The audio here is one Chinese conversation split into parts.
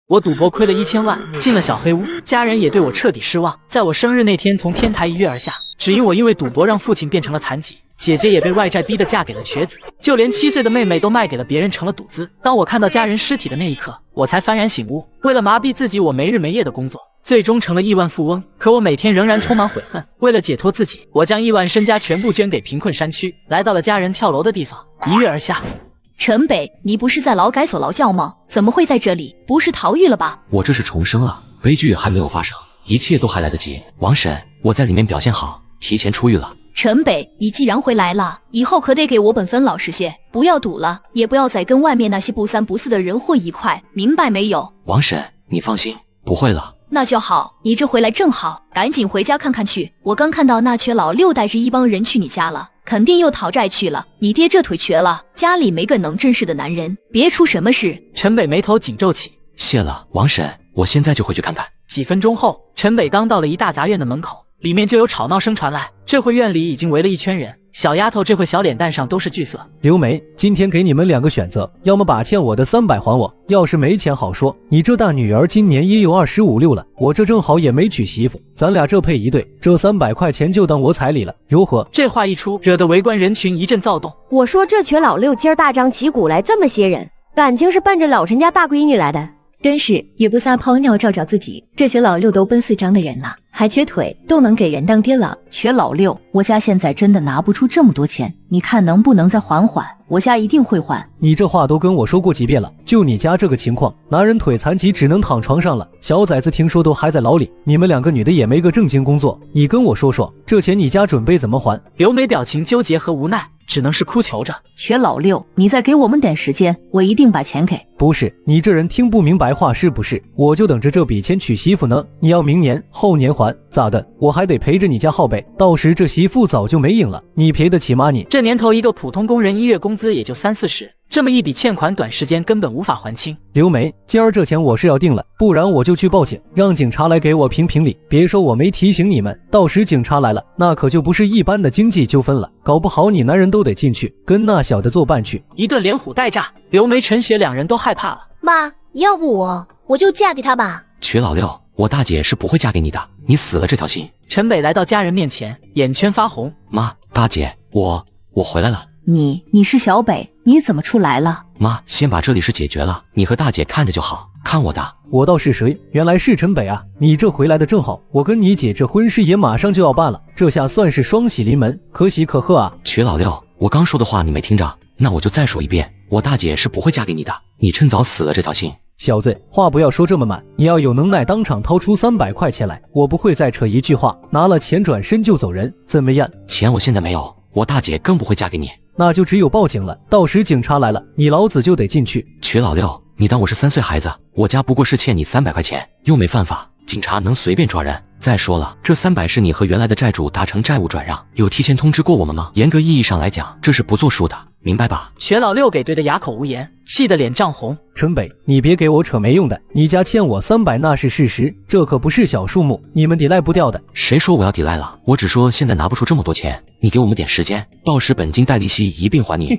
我赌博亏了1000万，进了小黑屋，家人也对我彻底失望。在我生日那天，从天台一跃而下，只因我因为赌博让父亲变成了残疾，姐姐也被外债逼得嫁给了瘸子，就连7岁的妹妹都卖给了别人成了赌资。当我看到家人尸体的那一刻，我才幡然醒悟。为了麻痹自己，我没日没夜的工作，最终成了亿万富翁。可我每天仍然充满悔恨。为了解脱自己，我将亿万身家全部捐给贫困山区，来到了家人跳楼的地方，一跃而下。陈北，你不是在劳改所劳教吗？怎么会在这里？不是逃狱了吧？我这是重生了，悲剧还没有发生，一切都还来得及。王婶，我在里面表现好，提前出狱了。陈北，你既然回来了，以后可得给我本分老实些，不要赌了，也不要再跟外面那些不三不四的人混一块，明白没有？王婶，你放心，不会了。那就好，你这回来正好，赶紧回家看看去。我刚看到那瘸老六带着一帮人去你家了，肯定又讨债去了。你爹这腿瘸了，家里没个能正事的男人，别出什么事。陈北眉头紧皱起。谢了，王婶，我现在就回去看看。几分钟后，陈北刚到了一大杂院的门口，里面就有吵闹声传来。这回院里已经围了一圈人，小丫头这回小脸蛋上都是惧色。刘梅，今天给你们2个选择，要么把欠我的300还我，要是没钱好说。你这大女儿今年也有25、6了，我这正好也没娶媳妇，咱俩这配一对，这300块钱就当我彩礼了，如何？这话一出，惹得围观人群一阵躁动。我说这瘸老六今儿大张旗鼓来这么些人，感情是奔着老陈家大闺女来的。真是也不撒泡尿照照自己，这瘸老六都奔4张的人了，还瘸腿，都能给人当爹了。瘸老六，我家现在真的拿不出这么多钱，你看能不能再缓缓？我家一定会还。你这话都跟我说过几遍了，就你家这个情况，男人腿残疾只能躺床上了，小崽子听说都还在牢里，你们2个女的也没个正经工作，你跟我说说，这钱你家准备怎么还？刘梅表情纠结和无奈，只能是哭求着。瘸老六，你再给我们点时间，我一定把钱给。不是，你这人听不明白话是不是？我就等着这笔钱娶媳妇呢，你要明年后年还，咋的？我还得陪着你家号呗，到时这媳妇早就没影了，你赔得起吗你？这年头一个普通工人1月工资也就30-40，这么一笔欠款短时间根本无法还清。刘梅，今儿这钱我是要定了，不然我就去报警，让警察来给我评评理。别说我没提醒你们，到时警察来了，那可就不是一般的经济纠纷了，搞不好你男人都得进去，跟那小的作伴去。一顿连唬带诈，刘梅、陈雪2人都害怕了。妈，要不我就嫁给他吧。瘸老六，我大姐是不会嫁给你的，你死了这条心。陈北来到家人面前，眼圈发红。妈，大姐，我回来了。你是小北，你怎么出来了？妈，先把这里事解决了，你和大姐看着就好，看我的。我倒是谁？原来是陈北啊！你这回来的正好，我跟你姐这婚事也马上就要办了，这下算是双喜临门，可喜可贺啊！瘸老六，我刚说的话你没听着，那我就再说一遍，我大姐是不会嫁给你的，你趁早死了这条心。小子，话不要说这么满，你要有能耐当场掏出300块钱来，我不会再扯一句话，拿了钱转身就走人，怎么样？钱我现在没有，我大姐更不会嫁给你。那就只有报警了，到时警察来了，你老子就得进去。瘸老六，你当我是3岁孩子？我家不过是欠你300块钱，又没犯法，警察能随便抓人？再说了，这300是你和原来的债主达成债务转让，有提前通知过我们吗？严格意义上来讲，这是不作数的，明白吧？瘸老六给对得哑口无言，气得脸涨红。陈北，你别给我扯没用的，你家欠我300那是事实，这可不是小数目，你们抵赖不掉的。谁说我要抵赖了？我只说现在拿不出这么多钱，你给我们点时间，到时本金带利息一并还你。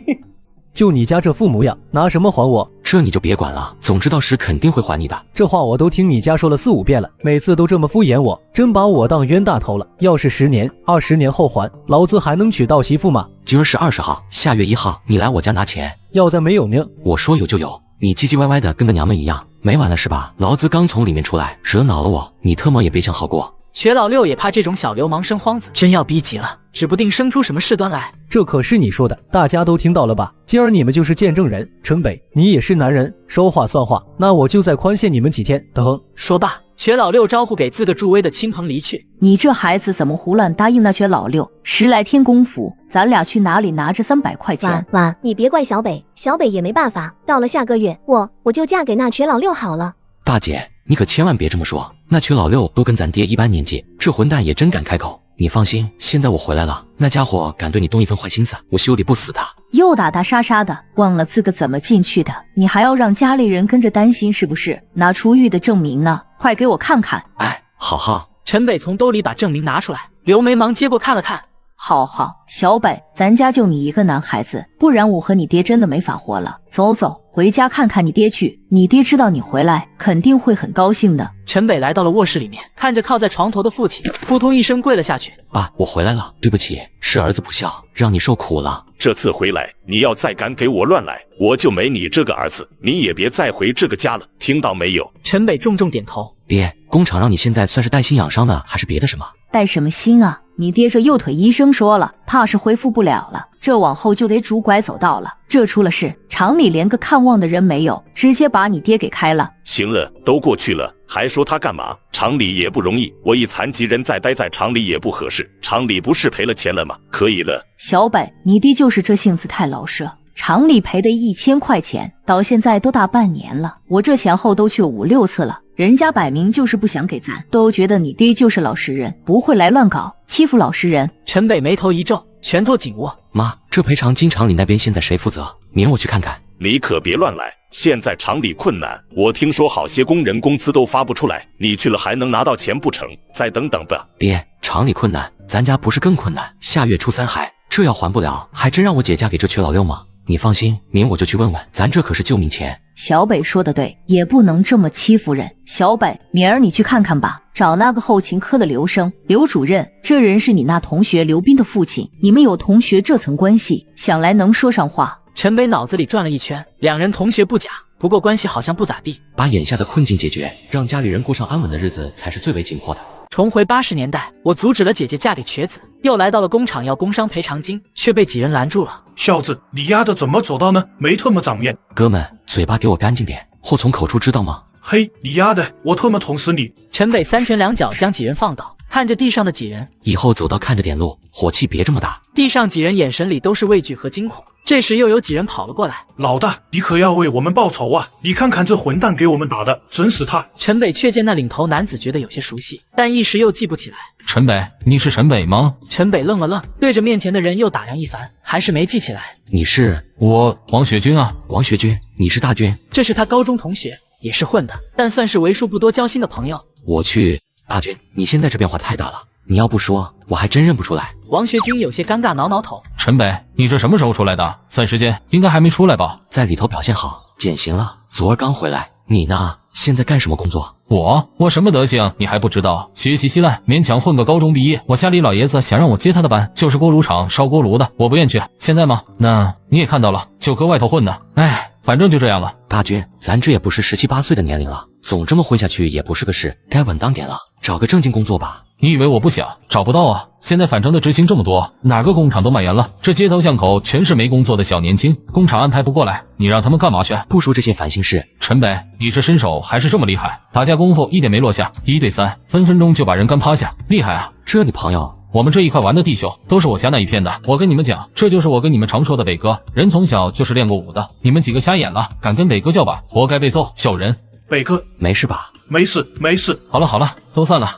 就你家这副模样，拿什么还我？这你就别管了，总之到时肯定会还你的。这话我都听你家说了4、5遍了，每次都这么敷衍我，真把我当冤大头了。要是10年、20年后还，老子还能娶到媳妇吗？今儿是20号，下月1号你来我家拿钱。要再没有呢？我说有就有，你唧唧歪歪的跟个娘们一样，没完了是吧？老子刚从里面出来，惹恼了我，你特么也别想好过。瘸老六也怕这种小流氓生荒子，真要逼急了，指不定生出什么事端来。这可是你说的，大家都听到了吧？今儿你们就是见证人。陈北，你也是男人，说话算话，那我就再宽限你们几天。等说罢，瘸老六招呼给自个助威的亲朋离去。你这孩子怎么胡乱答应那瘸老六？10来天功夫，咱俩去哪里拿着300块钱？妈，你别怪小北，小北也没办法。到了下个月，我就嫁给那瘸老六好了。大姐，你可千万别这么说，那瘸老六都跟咱爹一般年纪，这混蛋也真敢开口。你放心，现在我回来了，那家伙敢对你动一分坏心思，我修理不死他。又打打杀杀的，忘了自个怎么进去的，你还要让家里人跟着担心是不是？拿出狱的证明呢，快给我看看。哎，好。陈北从兜里把证明拿出来，刘梅忙接过看了看。好好，小北，咱家就你一个男孩子，不然我和你爹真的没法活了。走走，回家看看你爹去，你爹知道你回来，肯定会很高兴的。陈北来到了卧室里面，看着靠在床头的父亲，扑通一声跪了下去。爸，我回来了，对不起，是儿子不孝，让你受苦了。这次回来，你要再敢给我乱来，我就没你这个儿子，你也别再回这个家了，听到没有？陈北重重点头。爹，工厂让你现在算是带薪养伤呢，还是别的什么？带什么心啊？你爹这右腿医生说了，怕是恢复不了了，这往后就得拄拐走道了。这出了事，厂里连个看望的人没有，直接把你爹给开了。行了，都过去了，还说他干嘛？厂里也不容易，我一残疾人再待在厂里也不合适，厂里不是赔了钱了吗？可以了。小北，你爹就是这性子太老实，厂里赔的1000块钱，到现在都大半年了，我这前后都去5、6次了。人家摆明就是不想给咱，都觉得你爹就是老实人，不会来乱搞欺负老实人。陈北眉头一皱，拳头紧握。妈，这赔偿金厂里那边现在谁负责？明儿我去看看。你可别乱来，现在厂里困难，我听说好些工人工资都发不出来，你去了还能拿到钱不成？再等等吧。爹，厂里困难，咱家不是更困难？下月初3还，这要还不了，还真让我姐嫁给这缺老六吗？你放心，明我就去问问，咱这可是救命钱。小北说的对，也不能这么欺负人。小北，明儿你去看看吧，找那个后勤科的刘生，刘主任，这人是你那同学刘斌的父亲，你们有同学这层关系，想来能说上话。陈北脑子里转了一圈，两人同学不假，不过关系好像不咋地。把眼下的困境解决，让家里人过上安稳的日子才是最为紧迫的。重回80年代，我阻止了姐姐嫁给瘸子，又来到了工厂要工伤赔偿金，却被几人拦住了。小子，你丫的怎么走到呢？没特么长面。哥们，嘴巴给我干净点，祸从口出，知道吗？嘿，你丫的，我特么捅死你！陈北3拳2脚将几人放倒，看着地上的几人，以后走到看着点路，火气别这么大。地上几人眼神里都是畏惧和惊恐。这时又有几人跑了过来。老大，你可要为我们报仇啊！你看看这混蛋给我们打的，整死他！陈北却见那领头男子觉得有些熟悉，但一时又记不起来。陈北，你是陈北吗？陈北愣了愣，对着面前的人又打量一番，还是没记起来。你是？我王学军啊。王学军，你是大军？这是他高中同学，也是混的，但算是为数不多交心的朋友。我去。大军，你现在这变化太大了，你要不说我还真认不出来。王学军有些尴尬，挠挠头。陈北，你这什么时候出来的？算时间应该还没出来吧？在里头表现好，减刑了，昨儿刚回来。你呢？现在干什么工作？我什么德行你还不知道？学习稀烂，勉强混个高中毕业。我家里老爷子想让我接他的班，就是锅炉厂烧锅炉的，我不愿去。现在吗？那你也看到了，就搁外头混的。哎，反正就这样了。大军，咱这也不是17、18岁的年龄了，总这么混下去也不是个事，该稳当点了，找个正经工作吧。你以为我不想？找不到啊！现在反正的执行这么多，哪个工厂都卖严了，这街头巷口全是没工作的小年轻，工厂安排不过来，你让他们干嘛去？不说这些烦心事。陈北，你这身手还是这么厉害，打架功夫一点没落下，1对3，分分钟就把人干趴下，厉害啊！这你朋友？我们这一块玩的弟兄都是我家那一片的，我跟你们讲，这就是我跟你们常说的北哥，人从小就是练过武的，你们几个瞎眼了，敢跟北哥叫板，活该被揍，小人。北哥，没事吧？没事没事。好了，都散了。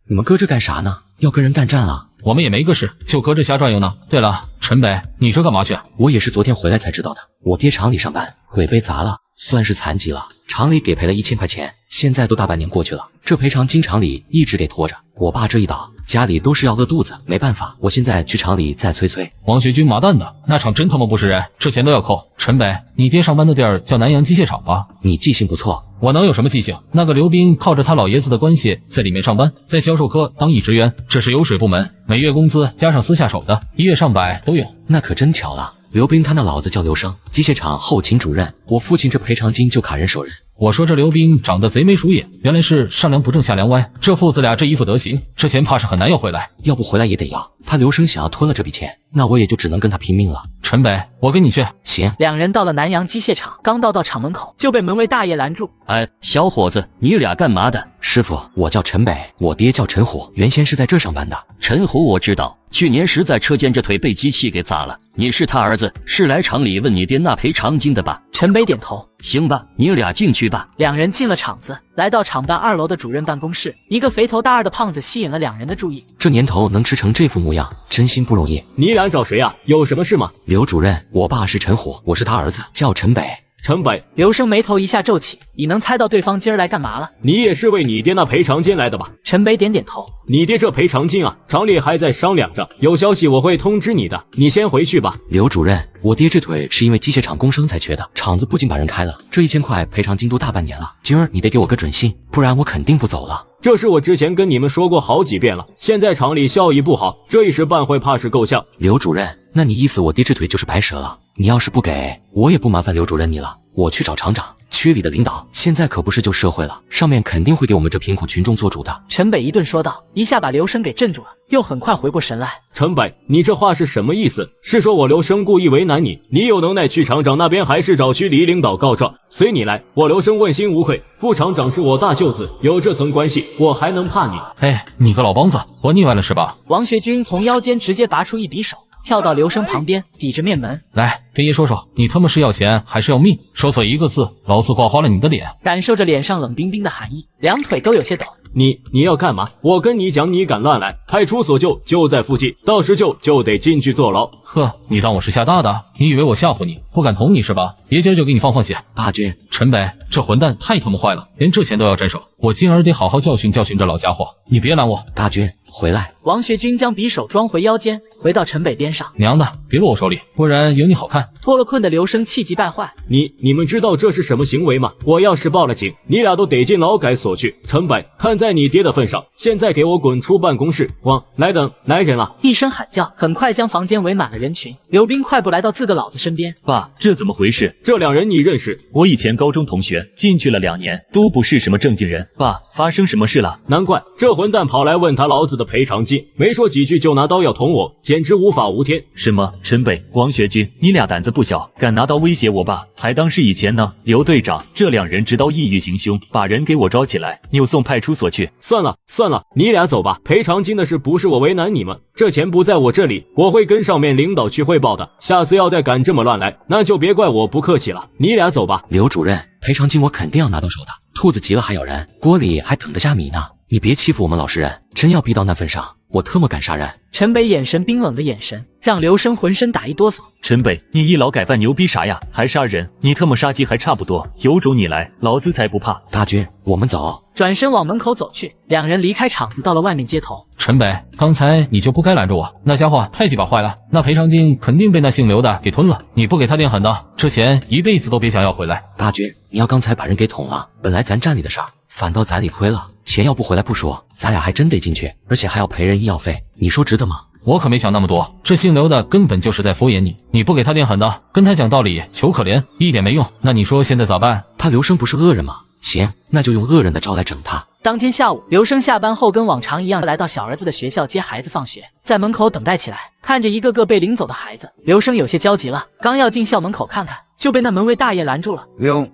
你们搁这干啥呢？要跟人干战了？我们也没个事，就搁这瞎转悠呢。对了，陈北，你这干嘛去？我也是昨天回来才知道的。我爹厂里上班，腿被砸了，算是残疾了。厂里给赔了1000块钱，现在都大半年过去了，这赔偿金厂里一直给拖着。我爸这一倒，家里都是要饿肚子，没办法，我现在去厂里再催催。王学军麻蛋的，那厂真他妈不是人，这钱都要扣。陈北，你爹上班的地儿叫南阳机械厂吧？你记性不错。我能有什么记性？那个刘斌靠着他老爷子的关系在里面上班，在销售科当一职员，这是油水部门，每月工资加上私下手的，1月上百都有。那可真巧了。刘斌他那老子叫刘生，机械厂后勤主任，我父亲这赔偿金就卡人手人。我说这刘斌长得贼眉鼠眼，原来是上梁不正下梁歪，这父子俩这一副德行，这钱怕是很难要回来。要不回来也得要，他刘生想要吞了这笔钱，那我也就只能跟他拼命了。陈北，我跟你去。行。两人到了南阳机械厂，刚到厂门口就被门卫大爷拦住。哎，小伙子，你俩干嘛的？师傅，我叫陈北，我爹叫陈虎，原先是在这上班的。陈虎我知道，去年时在车间这腿被机器给砸了，你是他儿子，是来厂里问你爹那赔偿金的吧？陈北点头。行吧，你俩进去吧。两人进了厂子，来到厂办2楼的主任办公室，一个肥头大耳的胖子吸引了两人的注意。这年头能吃成这副模样，真心不容易。你俩找谁啊？有什么事吗？刘主任，我爸是陈虎，我是他儿子，叫陈北。陈北，刘生眉头一下皱起，已能猜到对方今儿来干嘛了。你也是为你爹那赔偿金来的吧？陈北点点头。你爹这赔偿金啊，厂里还在商量着，有消息我会通知你的。你先回去吧。刘主任，我爹这腿是因为机械厂工伤才缺的，厂子不仅把人开了，这1000块赔偿金都大半年了。今儿你得给我个准信，不然我肯定不走了。这是我之前跟你们说过好几遍了，现在厂里效益不好，这一时半会怕是够呛。刘主任，那你意思我爹这腿就是白折了？你要是不给，我也不麻烦刘主任你了，我去找厂长。区里的领导现在可不是旧社会了，上面肯定会给我们这贫苦群众做主的。陈北一顿说道，一下把刘生给镇住了，又很快回过神来。陈北，你这话是什么意思？是说我刘生故意为难你？你有能耐去厂长那边，还是找区里领导告状？随你来，我刘生问心无愧。副厂长是我大舅子，有这层关系，我还能怕你？哎，你个老梆子，我腻歪了是吧？王学军从腰间直接拔出一匕首，跳到刘生旁边，抵着面门。来，跟爷说说，你他妈是要钱还是要命？说错一个字，老子刮花了你的脸！感受着脸上冷冰冰的寒意，两腿都有些抖。你要干嘛？我跟你讲，你敢乱来，派出所就在附近，到时就得进去坐牢。呵，你当我是吓大的？你以为我吓唬你，不敢捅你是吧？爷今儿就给你放血。大军，陈北，这混蛋太他妈坏了，连这钱都要沾手，我今儿得好好教训教训这老家伙。你别拦我。大军，回来。王学军将匕首装回腰间，回到陈北边上。娘的，别落我手里，不然有你好看。脱了困的刘生气急败坏。你们知道这是什么行为吗？我要是报了警，你俩都得进劳改所去。陈北，看在你爹的份上，现在给我滚出办公室！往来等，来人啊！一声喊叫，很快将房间围满了人群。刘斌快步来到自个老子身边。爸，这怎么回事？这两人你认识？我以前高中同学，进去了2年，都不是什么正经人。爸，发生什么事了？难怪这混蛋跑来问他老子的赔偿金，没说几句就拿刀要捅我，简直无法无天。什么？陈北、王学军，你俩胆子不小，敢拿刀威胁我爸，还当是以前呢？刘队长，这两人知道意欲行凶，把人给我抓起来，扭送派出所去。算了，你俩走吧。赔偿金的事不是我为难你们，这钱不在我这里，我会跟上面领导去汇报的。下次要再敢这么乱来，那就别怪我不客气了。你俩走吧。刘主任，赔偿金我肯定要拿到手的。兔子急了还咬人，锅里还等着下米呢。你别欺负我们老实人，真要逼到那份上，我特么敢杀人。陈北眼神冰冷的眼神让刘生浑身打一哆嗦。陈北，你一劳改犯牛逼啥呀？还杀人？你特么杀鸡还差不多，有种你来，老子才不怕。大军，我们走。转身往门口走去，两人离开场子，到了外面街头。陈北，刚才你就不该拦着我，那家伙太鸡巴坏了，那赔偿金肯定被那姓刘的给吞了。你不给他点狠的，这钱一辈子都别想要回来。大军，你要刚才把人给捅了，本来咱站里的事儿，反倒咱理亏了。钱要不回来不说，咱俩还真得进去，而且还要赔人医药费，你说值得吗？我可没想那么多，这姓刘的根本就是在敷衍你，你不给他点狠的，跟他讲道理求可怜，一点没用。那你说现在咋办？他刘生不是恶人吗？行，那就用恶人的招来整他。当天下午，刘生下班后跟往常一样来到小儿子的学校接孩子放学，在门口等待起来。看着一个个被领走的孩子，刘生有些焦急了，刚要进校门口看看，就被那门卫大爷拦住了。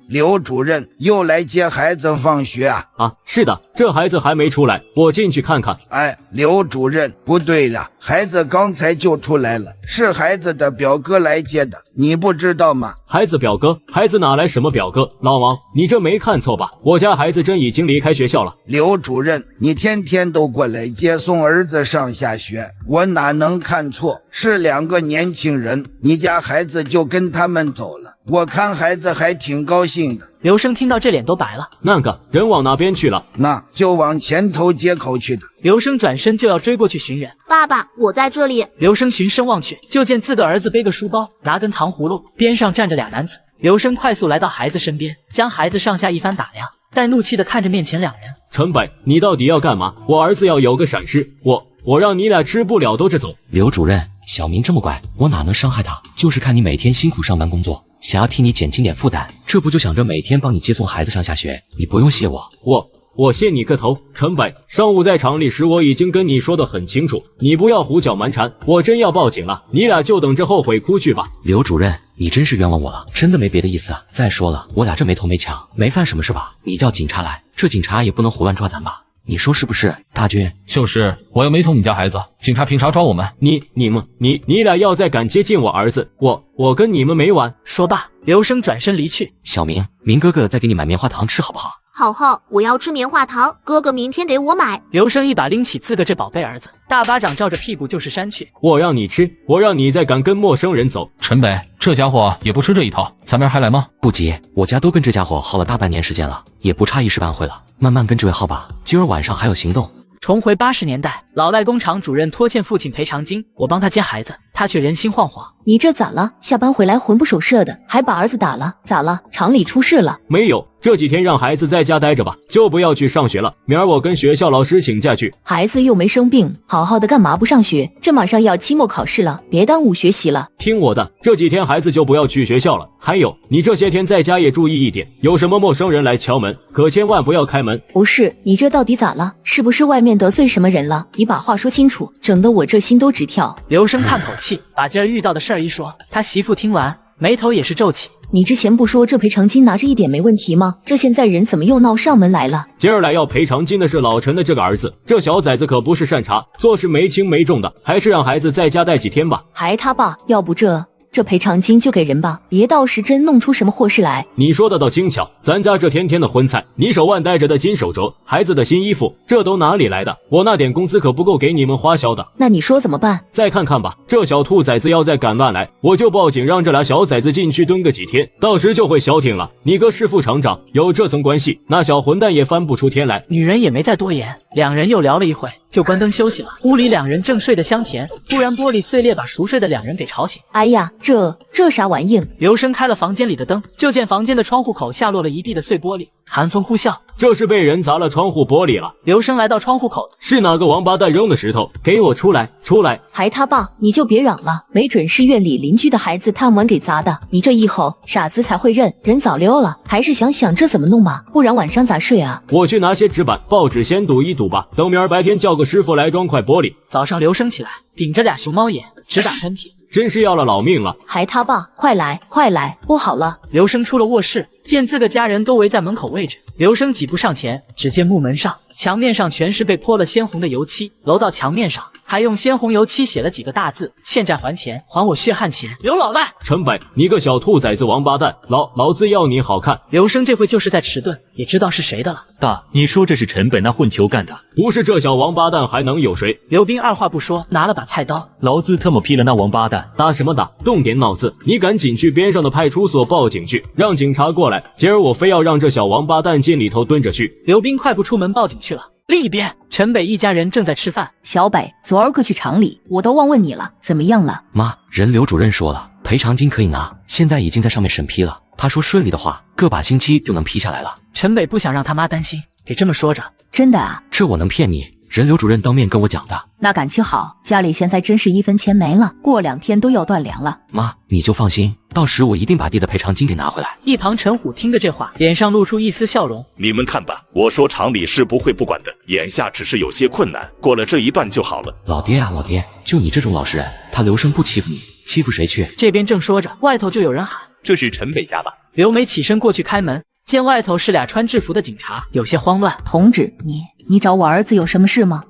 刘主任又来接孩子放学啊？啊，是的，这孩子还没出来，我进去看看。哎，刘主任，不对了，孩子刚才就出来了，是孩子的表哥来接的，你不知道吗？孩子表哥？孩子哪来什么表哥？老王，你这没看错吧？我家孩子真已经离开学校了。刘主任，你天天都过来接送儿子上下学，我哪能看错？是2个年轻人，你家孩子就跟他们走了，我看孩子还挺高兴的。刘生听到这脸都白了。那个人往哪边去了？那就往前头街口去的。刘生转身就要追过去寻人。爸爸，我在这里。刘生循声望去，就见自个儿子背个书包，拿根糖葫芦，边上站着2男子。刘生快速来到孩子身边，将孩子上下一番打量，带怒气的看着面前2人。陈北，你到底要干嘛？我儿子要有个闪失，我让你俩吃不了兜着走。刘主任，小明这么乖，我哪能伤害他？就是看你每天辛苦上班工作，想要替你减轻点负担，这不就想着每天帮你接送孩子上下学？你不用谢我谢你个头。陈北，上午在厂里时我已经跟你说得很清楚，你不要胡搅蛮缠，我真要报警了，你俩就等着后悔哭去吧。刘主任，你真是冤枉我了，真的没别的意思啊。再说了，我俩这没偷没抢，没犯什么事吧？你叫警察来，这警察也不能胡乱抓咱吧？你说是不是？大军，就是我又没偷你家孩子，警察凭啥抓我们？你俩要再敢接近我儿子，我跟你们没完。说罢，刘生转身离去。小明，明哥哥再给你买棉花糖吃好不好？好好，我要吃棉花糖，哥哥明天给我买。刘生一把拎起自个这宝贝儿子，大巴掌照着屁股就是扇去。我让你吃，我让你再敢跟陌生人走。陈北，这家伙也不吃这一套，咱们还来吗？不急，我家都跟这家伙耗了大半年时间了，也不差一时半会了，慢慢跟这位耗吧。今儿晚上还有行动。重回80年代，老赖工厂主任拖欠父亲赔偿金，我帮他接孩子，他却人心惶惶。你这咋了？下班回来魂不守舍的，还把儿子打了，咋了？厂里出事了？没有，这几天让孩子在家待着吧，就不要去上学了。明儿我跟学校老师请假去。孩子又没生病，好好的干嘛不上学？这马上要期末考试了，别耽误学习了。听我的，这几天孩子就不要去学校了。还有，你这些天在家也注意一点，有什么陌生人来敲门，可千万不要开门。不是，你这到底咋了？是不是外面得罪什么人了？你把话说清楚，整得我这心都直跳。刘生叹口气，把今儿遇到的事儿一说，他媳妇听完眉头也是皱起。你之前不说这赔偿金拿着一点没问题吗？这现在人怎么又闹上门来了？今儿来要赔偿金的是老陈的这个儿子，这小崽子可不是善茬，做事没轻没重的，还是让孩子在家待几天吧。还他爸，要不这赔偿金就给人吧，别到时真弄出什么祸事来。你说的倒精巧，咱家这天天的荤菜，你手腕戴着的金手镯，孩子的新衣服，这都哪里来的？我那点工资可不够给你们花销的。那你说怎么办？再看看吧，这小兔崽子要再敢乱来，我就报警，让这俩小崽子进去蹲个几天，到时就会消停了。你哥是副厂长，有这层关系，那小混蛋也翻不出天来。女人也没再多言，两人又聊了一会，就关灯休息了。屋里两人正睡得香甜，突然玻璃碎裂，把熟睡的两人给吵醒。哎呀，这啥玩意？刘生开了房间里的灯，就见房间的窗户口下落了一地的碎玻璃，寒风呼啸。这是被人砸了窗户玻璃了。刘生来到窗户口，是哪个王八蛋扔的石头？给我出来，出来！还他爸，你就别嚷了，没准是院里邻居的孩子贪玩给砸的。你这一吼，傻子才会认，人早溜了。还是想想这怎么弄吧，不然晚上咋睡啊？我去拿些纸板、报纸先堵一堵吧，等明儿白天叫个师傅来装块玻璃。早上刘生起来，顶着俩熊猫眼，直打喷嚏。真是要了老命了！还他爸，快来，快来，不好了！刘生出了卧室，见自个家人都围在门口位置，刘生几步上前，只见木门上、墙面上全是被泼了鲜红的油漆，楼道墙面上还用鲜红油漆写了几个大字：欠债还钱，还我血汗钱。刘老赖，陈北，你个小兔崽子王八蛋，老子要你好看！刘生这回就是在迟钝，也知道是谁的了。大，你说这是陈北那混球干的？不是这小王八蛋还能有谁？刘斌二话不说，拿了把菜刀，老子特么劈了那王八蛋！打什么打？动点脑子！你赶紧去边上的派出所报警去，让警察过来。今儿我非要让这小王八蛋进里头蹲着去。刘斌快步出门报警去了。另一边，陈北一家人正在吃饭。小北，昨儿个去厂里，我都忘问你了，怎么样了？妈，人刘主任说了，赔偿金可以拿，现在已经在上面审批了。他说顺利的话，个把星期就能批下来了。陈北不想让他妈担心，给这么说着。真的啊？这我能骗你？人刘主任当面跟我讲的。那感情好，家里现在真是一分钱没了，过2天都要断粮了。妈，你就放心，到时我一定把爹的赔偿金给拿回来。一旁陈虎听着这话，脸上露出一丝笑容。你们看吧，我说厂里是不会不管的，眼下只是有些困难，过了这一段就好了。老爹啊，老爹，就你这种老实人，他刘生不欺负你，欺负谁去？这边正说着，外头就有人喊：“这是陈北家吧？”刘梅起身过去开门，见外头是俩穿制服的警察，有些慌乱。同志，你找我儿子有什么事吗？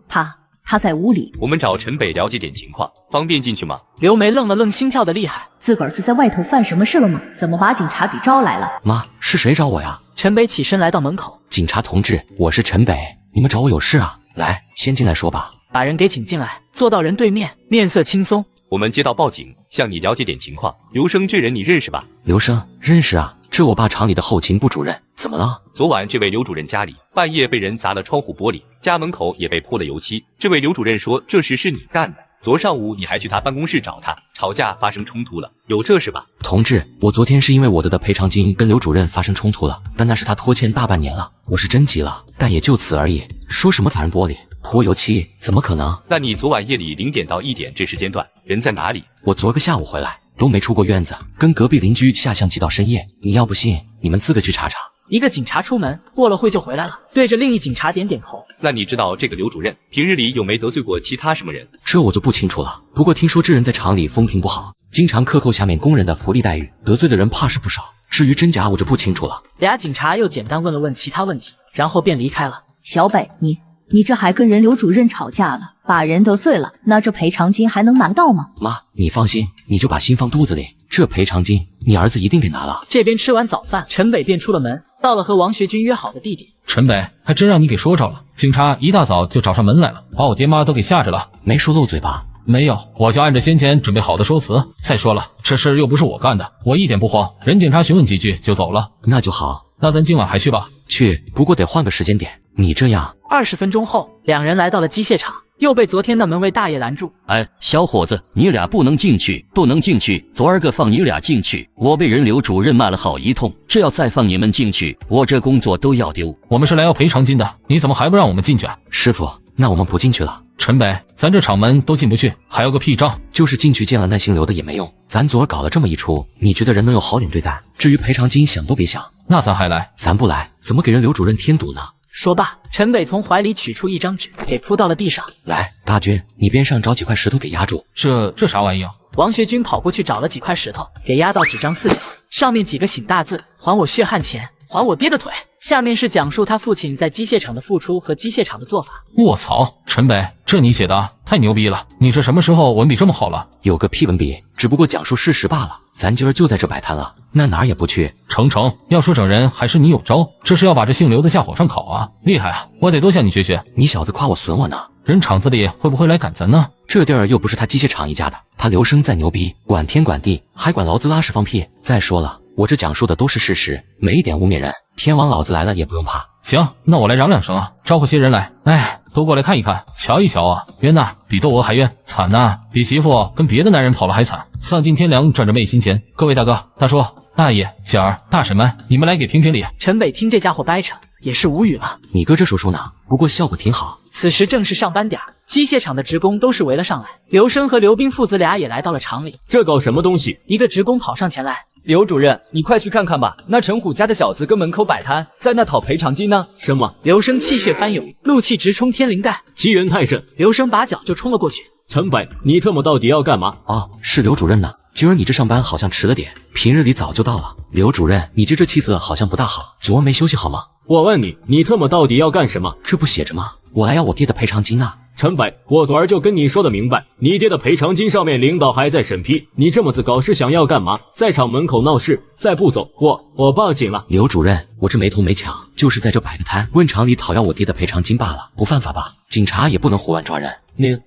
他在屋里。我们找陈北了解点情况，方便进去吗？刘梅愣了愣，心跳的厉害。自个儿是在外头犯什么事了吗？怎么把警察给招来了？妈，是谁找我呀？陈北起身来到门口。警察同志，我是陈北，你们找我有事啊？来，先进来说吧。把人给请进来，坐到人对面，面色轻松。我们接到报警，向你了解点情况。刘生这人你认识吧？刘生认识啊，这我爸厂里的后勤部主任。怎么了？昨晚这位刘主任家里半夜被人砸了窗户玻璃，家门口也被泼了油漆。这位刘主任说这事是你干的。昨上午你还去他办公室找他，吵架发生冲突了，有这事吧？同志，我昨天是因为我的赔偿金跟刘主任发生冲突了，但那是他拖欠大半年了，我是真急了，但也就此而已。说什么砸人玻璃、泼油漆，怎么可能？那你昨晚夜里0点到1点这时间段人在哪里？我昨个下午回来，都没出过院子，跟隔壁邻居下象棋到深夜。你要不信，你们自个去查查。一个警察出门，过了会就回来了，对着另一警察点点头。那你知道这个刘主任平日里有没得罪过其他什么人？这我就不清楚了。不过听说这人在厂里风评不好，经常克扣下面工人的福利待遇，得罪的人怕是不少。至于真假我就不清楚了。俩警察又简单问了问其他问题，然后便离开了。小北，你这还跟人刘主任吵架了，把人得罪了，那这赔偿金还能拿到吗？妈，你放心，你就把心放肚子里，这赔偿金你儿子一定给拿了。这边吃完早饭，陈北便出了门，到了和王学军约好的地点。陈北，还真让你给说着了，警察一大早就找上门来了，把我爹妈都给吓着了。没说漏嘴吧？没有，我就按照先前准备好的说辞。再说了，这事又不是我干的，我一点不慌。人警察询问几句就走了。那就好，那咱今晚还去吧？去，不过得换个时间点。你这样，20分钟后，两人来到了机械厂，又被昨天的门卫大爷拦住。哎，小伙子，你俩不能进去，不能进去！昨儿个放你俩进去，我被人刘主任骂了好一通。这要再放你们进去，我这工作都要丢。我们是来要赔偿金的，你怎么还不让我们进去啊？师傅，那我们不进去了。陈北，咱这厂门都进不去，还要个屁账？就是进去见了那姓刘的也没用。咱昨儿搞了这么一出，你觉得人能有好点对待？至于赔偿金，想都别想。那咱还来？咱不来，怎么给人刘主任添堵呢？说罢，陈北从怀里取出一张纸，给铺到了地上。来，大军，你边上找几块石头给压住。这啥玩意啊？王学军跑过去找了几块石头，给压到纸张四角，上面几个醒大字：还我血汗钱，还我爹的腿。下面是讲述他父亲在机械厂的付出和机械厂的做法。卧槽，陈北，这你写的太牛逼了！你这什么时候文笔这么好了？有个屁文笔，只不过讲述事实罢了。咱今儿就在这摆摊了，那哪儿也不去。成，要说整人还是你有招，这是要把这姓刘的下火上烤啊！厉害啊，我得多向你学学。你小子夸我损我呢？人厂子里会不会来赶咱呢？这地儿又不是他机械厂一家的，他刘生再牛逼，管天管地，还管劳资拉屎放屁。再说了，我这讲述的都是事实，没一点污蔑人。天王老子来了也不用怕。行，那我来嚷两声啊，招呼些人来。哎，都过来看一看，瞧一瞧啊！冤呐，比窦娥还冤，惨呐，比媳妇跟别的男人跑了还惨，丧尽天良，赚着昧心钱。各位大哥、大叔、大爷、姐儿、大婶们，你们来给评评理。陈北听这家伙掰扯，也是无语了。你哥这说书呢，不过效果挺好。此时正是上班点，机械厂的职工都是围了上来。刘生和刘斌父子俩也来到了厂里。这搞什么东西？一个职工跑上前来。刘主任，你快去看看吧，那陈虎家的小子跟门口摆摊，在那讨赔偿金呢。什么？刘生气血翻涌，怒气直冲天灵盖，欺人太甚。刘生拔脚就冲了过去。陈北，你特么到底要干嘛？哦，是刘主任呢。今儿你这上班好像迟了点，平日里早就到了。刘主任，你这气色好像不大好，昨儿没休息好吗？我问你，你特么到底要干什么？这不写着吗？我来要我爹的赔偿金啊！陈北，我昨儿就跟你说的明白，你爹的赔偿金上面领导还在审批，你这么自搞是想要干嘛？在厂门口闹事，再不走，我报警了。刘主任，我这没偷没抢，就是在这摆个摊，问厂里讨要我爹的赔偿金罢了，不犯法吧？警察也不能胡乱抓人。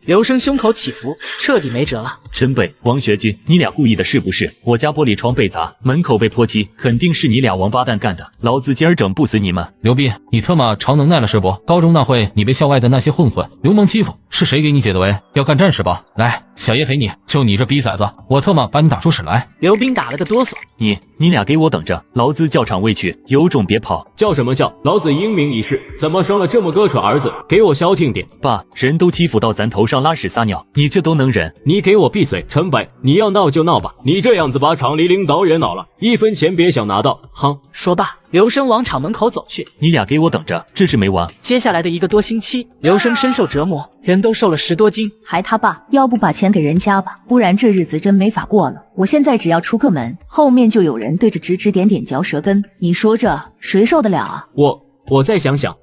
刘生胸口起伏，彻底没辙了。陈北、王学军，你俩故意的是不是？我家玻璃窗被砸，门口被泼漆，肯定是你俩王八蛋干的，老子今儿整不死你们！刘斌，你特么超能耐了是不？高中那会你被校外的那些混混流氓欺负，是谁给你解的围？要干战是吧？来，小爷陪你。就你这逼崽子，我特么把你打出屎来！刘斌打了个哆嗦。你俩给我等着，老子叫厂卫去，有种别跑！叫什么叫？老子英明一世，怎么生了这么个蠢儿子？给我消停点！爸，人都欺负到咱头上拉屎撒尿，你这都能忍？你给我闭嘴！陈北，你要闹就闹吧，你这样子把厂里领导也恼了，1分钱别想拿到！哼！说罢，刘生往厂门口走去。你俩给我等着，这是没完！接下来的1个多星期，刘生深受折磨，人都瘦了10多斤。还他爸，要不把钱给人家吧，不然这日子真没法过了。我现在只要出个门，后面就有人对着指指点点嚼舌根，你说这谁受得了啊？我再想想。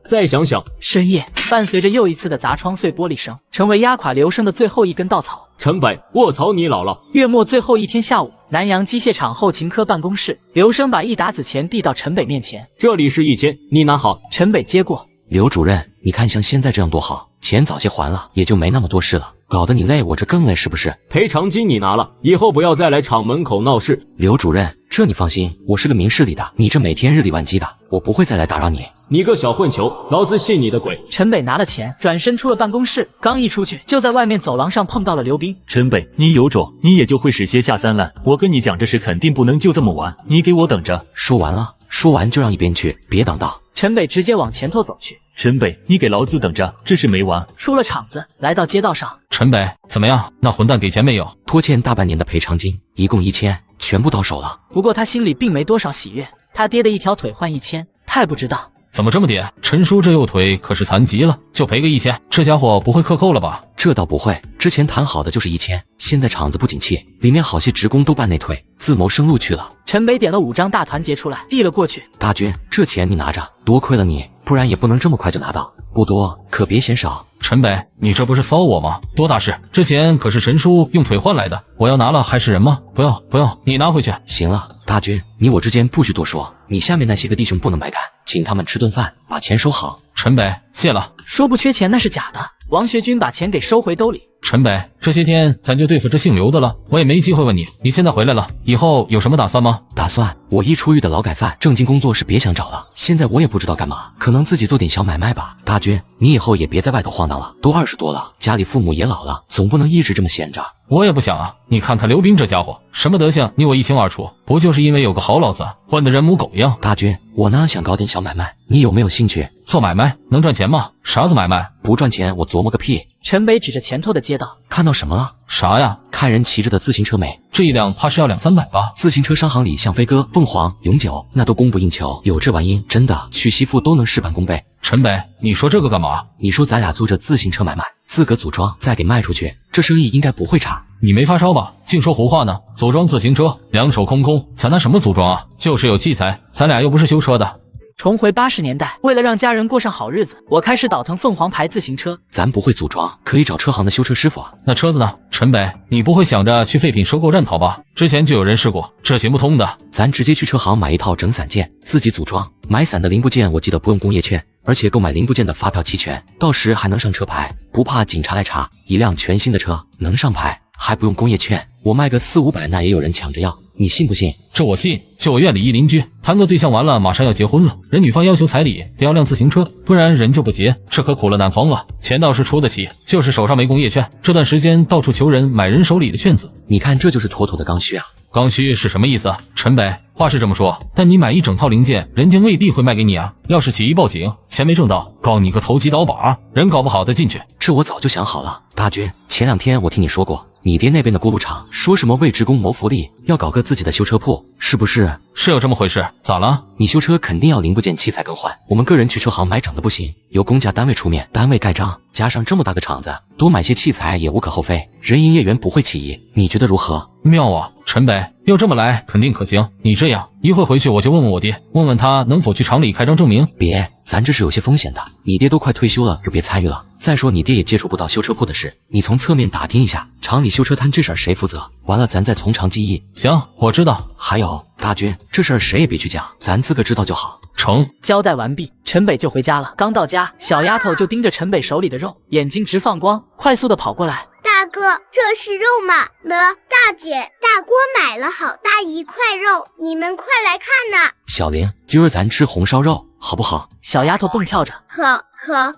深夜，伴随着又一次的砸窗碎玻璃声，成为压垮刘生的最后一根稻草。陈北，卧槽你姥姥！月末最后一天下午，南阳机械厂后勤科办公室，刘生把一沓子钱递到陈北面前。这里是1000，你拿好。陈北接过。刘主任，你看像现在这样多好，钱早些还了，也就没那么多事了，搞得你累，我这更累是不是？赔偿金你拿了，以后不要再来厂门口闹事。刘主任，这你放心，我是个明事理的，你这每天日理万机的，我不会再来打扰你。你个小混球，老子信你的鬼！陈北拿了钱，转身出了办公室，刚一出去，就在外面走廊上碰到了刘斌。陈北，你有种，你也就会使些下三滥。我跟你讲，这事肯定不能就这么完，你给我等着。说完了，说完就让一边去，别挡道。陈北直接往前头走去。陈北，你给老子等着，这事没完。出了厂子，来到街道上。陈北，怎么样？那混蛋给钱没有？拖欠大半年的赔偿金，一共1000，全部到手了。不过他心里并没多少喜悦，他爹的一条腿换1000，太不值当。怎么这么点？陈叔这右腿可是残疾了，就赔个1000，这家伙不会克扣了吧？这倒不会，之前谈好的就是1000，现在厂子不景气，里面好些职工都办内退，自谋生路去了。陈北点了5张大团结出来，递了过去。大军，这钱你拿着，多亏了你，不然也不能这么快就拿到。不多，可别嫌少。陈北，你这不是骚我吗？多大事？之前可是陈叔用腿换来的，我要拿了还是人吗？不要，你拿回去。行了，大军，你我之间不许多说，你下面那些个弟兄不能白干，请他们吃顿饭，把钱收好。陈北，谢了。说不缺钱那是假的。王学军把钱给收回兜里。陈北，这些天咱就对付这姓刘的了，我也没机会问你，你现在回来了，以后有什么打算吗？打算？我一出狱的劳改犯，正经工作是别想找了。现在我也不知道干嘛，可能自己做点小买卖吧。大军，你以后也别在外头晃荡了，都20多了，家里父母也老了，总不能一直这么闲着。我也不想啊，你看看刘斌这家伙，什么德行，你我一清二楚，不就是因为有个好老子，混得人模狗样？大军，我呢想搞点小买卖，你有没有兴趣？做买卖能赚钱吗？啥子买卖？不赚钱我琢磨个屁。陈北指着前头的街道，看到什么了？啥呀？看人骑着的自行车没？这一辆怕是要200-300吧？自行车商行里像飞鸽、凤凰、永久，那都供不应求，有这玩意真的娶媳妇都能事半功倍。陈北，你说这个干嘛？你说咱俩租着自行车买卖，自个组装再给卖出去，这生意应该不会差。你没发烧吧？净说胡话呢！组装自行车，两手空空，咱拿什么组装啊？就是有器材，咱俩又不是修车的。重回80年代，为了让家人过上好日子，我开始倒腾凤凰牌自行车。咱不会组装，可以找车行的修车师傅啊。那车子呢？陈北，你不会想着去废品收购站淘吧？之前就有人试过，这行不通的。咱直接去车行买一套整散件，自己组装。买散的零部件我记得不用工业券，而且购买零部件的发票齐全，到时还能上车牌，不怕警察来查。一辆全新的车能上牌，还不用工业券，我卖个400-500那也有人抢着要。你信不信？这我信。就我院里一邻居，谈个对象完了，马上要结婚了，人女方要求彩礼得要辆自行车，不然人就不结。这可苦了男方了，钱倒是出得起，就是手上没工业券，这段时间到处求人买人手里的券子。你看这就是妥妥的刚需啊。刚需是什么意思？陈北，话是这么说，但你买一整套零件，人家未必会卖给你啊。要是起义报警，钱没挣到，告你个投机倒把，人搞不好再进去。这我早就想好了。大军，前2天我听你说过，你爹那边的锅炉厂说什么为职工谋福利，要搞个自己的修车铺，是不是？是有这么回事。咋了？你修车肯定要零部件器材更换，我们个人去车行买整的不行，由公家单位出面，单位盖章，加上这么大个厂子，多买些器材也无可厚非，人营业员不会起疑，你觉得如何？妙啊，陈北，要这么来肯定可行。你这样一会回去我就问问我爹，问问他能否去厂里开张证明。别，咱这是有些风险的，你爹都快退休了，就别参与了。再说你爹也接触不到修车铺的事，你从侧面打听一下，厂里修车摊这事儿谁负责？完了咱再从长计议。行，我知道。还有大军，这事儿谁也别去讲，咱自个知道就好。成。交代完毕，陈北就回家了。刚到家，小丫头就盯着陈北手里的肉，眼睛直放光，快速的跑过来。大哥，这是肉吗？大姐，大锅买了好大一块肉，你们快来看呐！小玲，今儿咱吃红烧肉好不好？小丫头蹦跳着。呵，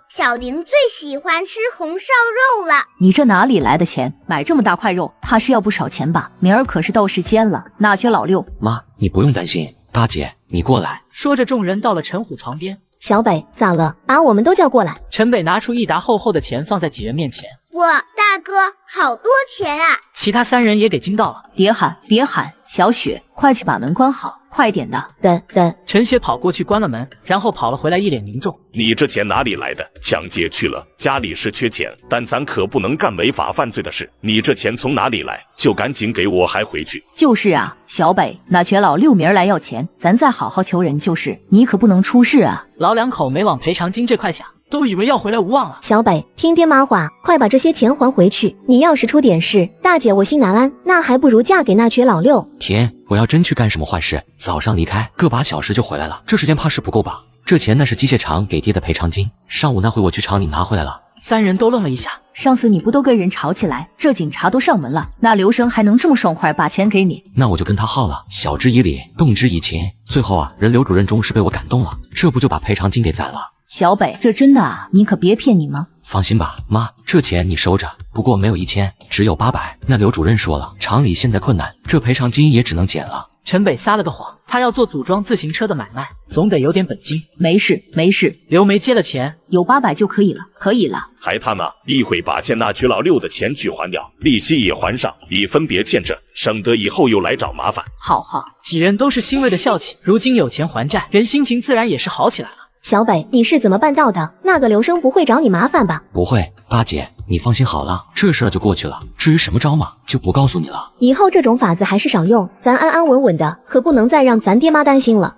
小玲最喜欢吃红烧肉了。你这哪里来的钱买这么大块肉？怕是要不少钱吧？明儿可是到时间了，那缺老六。妈，你不用担心，大姐你过来。说着，众人到了陈虎床边。小北，咋了？把我们都叫过来。陈北拿出一沓厚厚的钱放在几人面前。哇，大哥，好多钱啊！其他3人也给惊到了。别喊，小雪，快去把门关好，快点的。等。陈雪跑过去关了门，然后跑了回来，一脸凝重。你这钱哪里来的？抢劫去了，家里是缺钱，但咱可不能干违法犯罪的事。你这钱从哪里来？就赶紧给我还回去。就是啊，小北，那瘸老六明儿来要钱，咱再好好求人就是，你可不能出事啊。老两口没往赔偿金这块想，都以为要回来无望了。小北，听爹妈话，快把这些钱还回去。你要是出点事，大姐我心难安，那还不如嫁给那瘸老六。天，我要真去干什么坏事，早上离开，个把小时就回来了，这时间怕是不够吧？这钱那是机械厂给爹的赔偿金，上午那回我去厂里拿回来了。3人都愣了一下。上次你不都跟人吵起来，这警察都上门了，那刘生还能这么爽快把钱给你？那我就跟他耗了，晓之以理，动之以情。最后啊，人刘主任终是被我感动了，这不就把赔偿金给攒了。小北，这真的啊？你可别骗你吗？放心吧，妈，这钱你收着，不过没有1000，只有800。那刘主任说了，厂里现在困难，这赔偿金也只能减了。陈北撒了个谎，他要做组装自行车的买卖，总得有点本金。没事。刘梅接了钱，有800就可以了。还他妈一会把欠那瘸老六的钱去还掉，利息也还上，你分别欠着，省得以后又来找麻烦。好，几人都是欣慰的笑起，如今有钱还债，人心情自然也是好起来了。小北，你是怎么办到的？那个刘生不会找你麻烦吧？不会，大姐，你放心好了，这事儿就过去了。至于什么招嘛，就不告诉你了。以后这种法子还是少用，咱安安稳稳的，可不能再让咱爹妈担心了。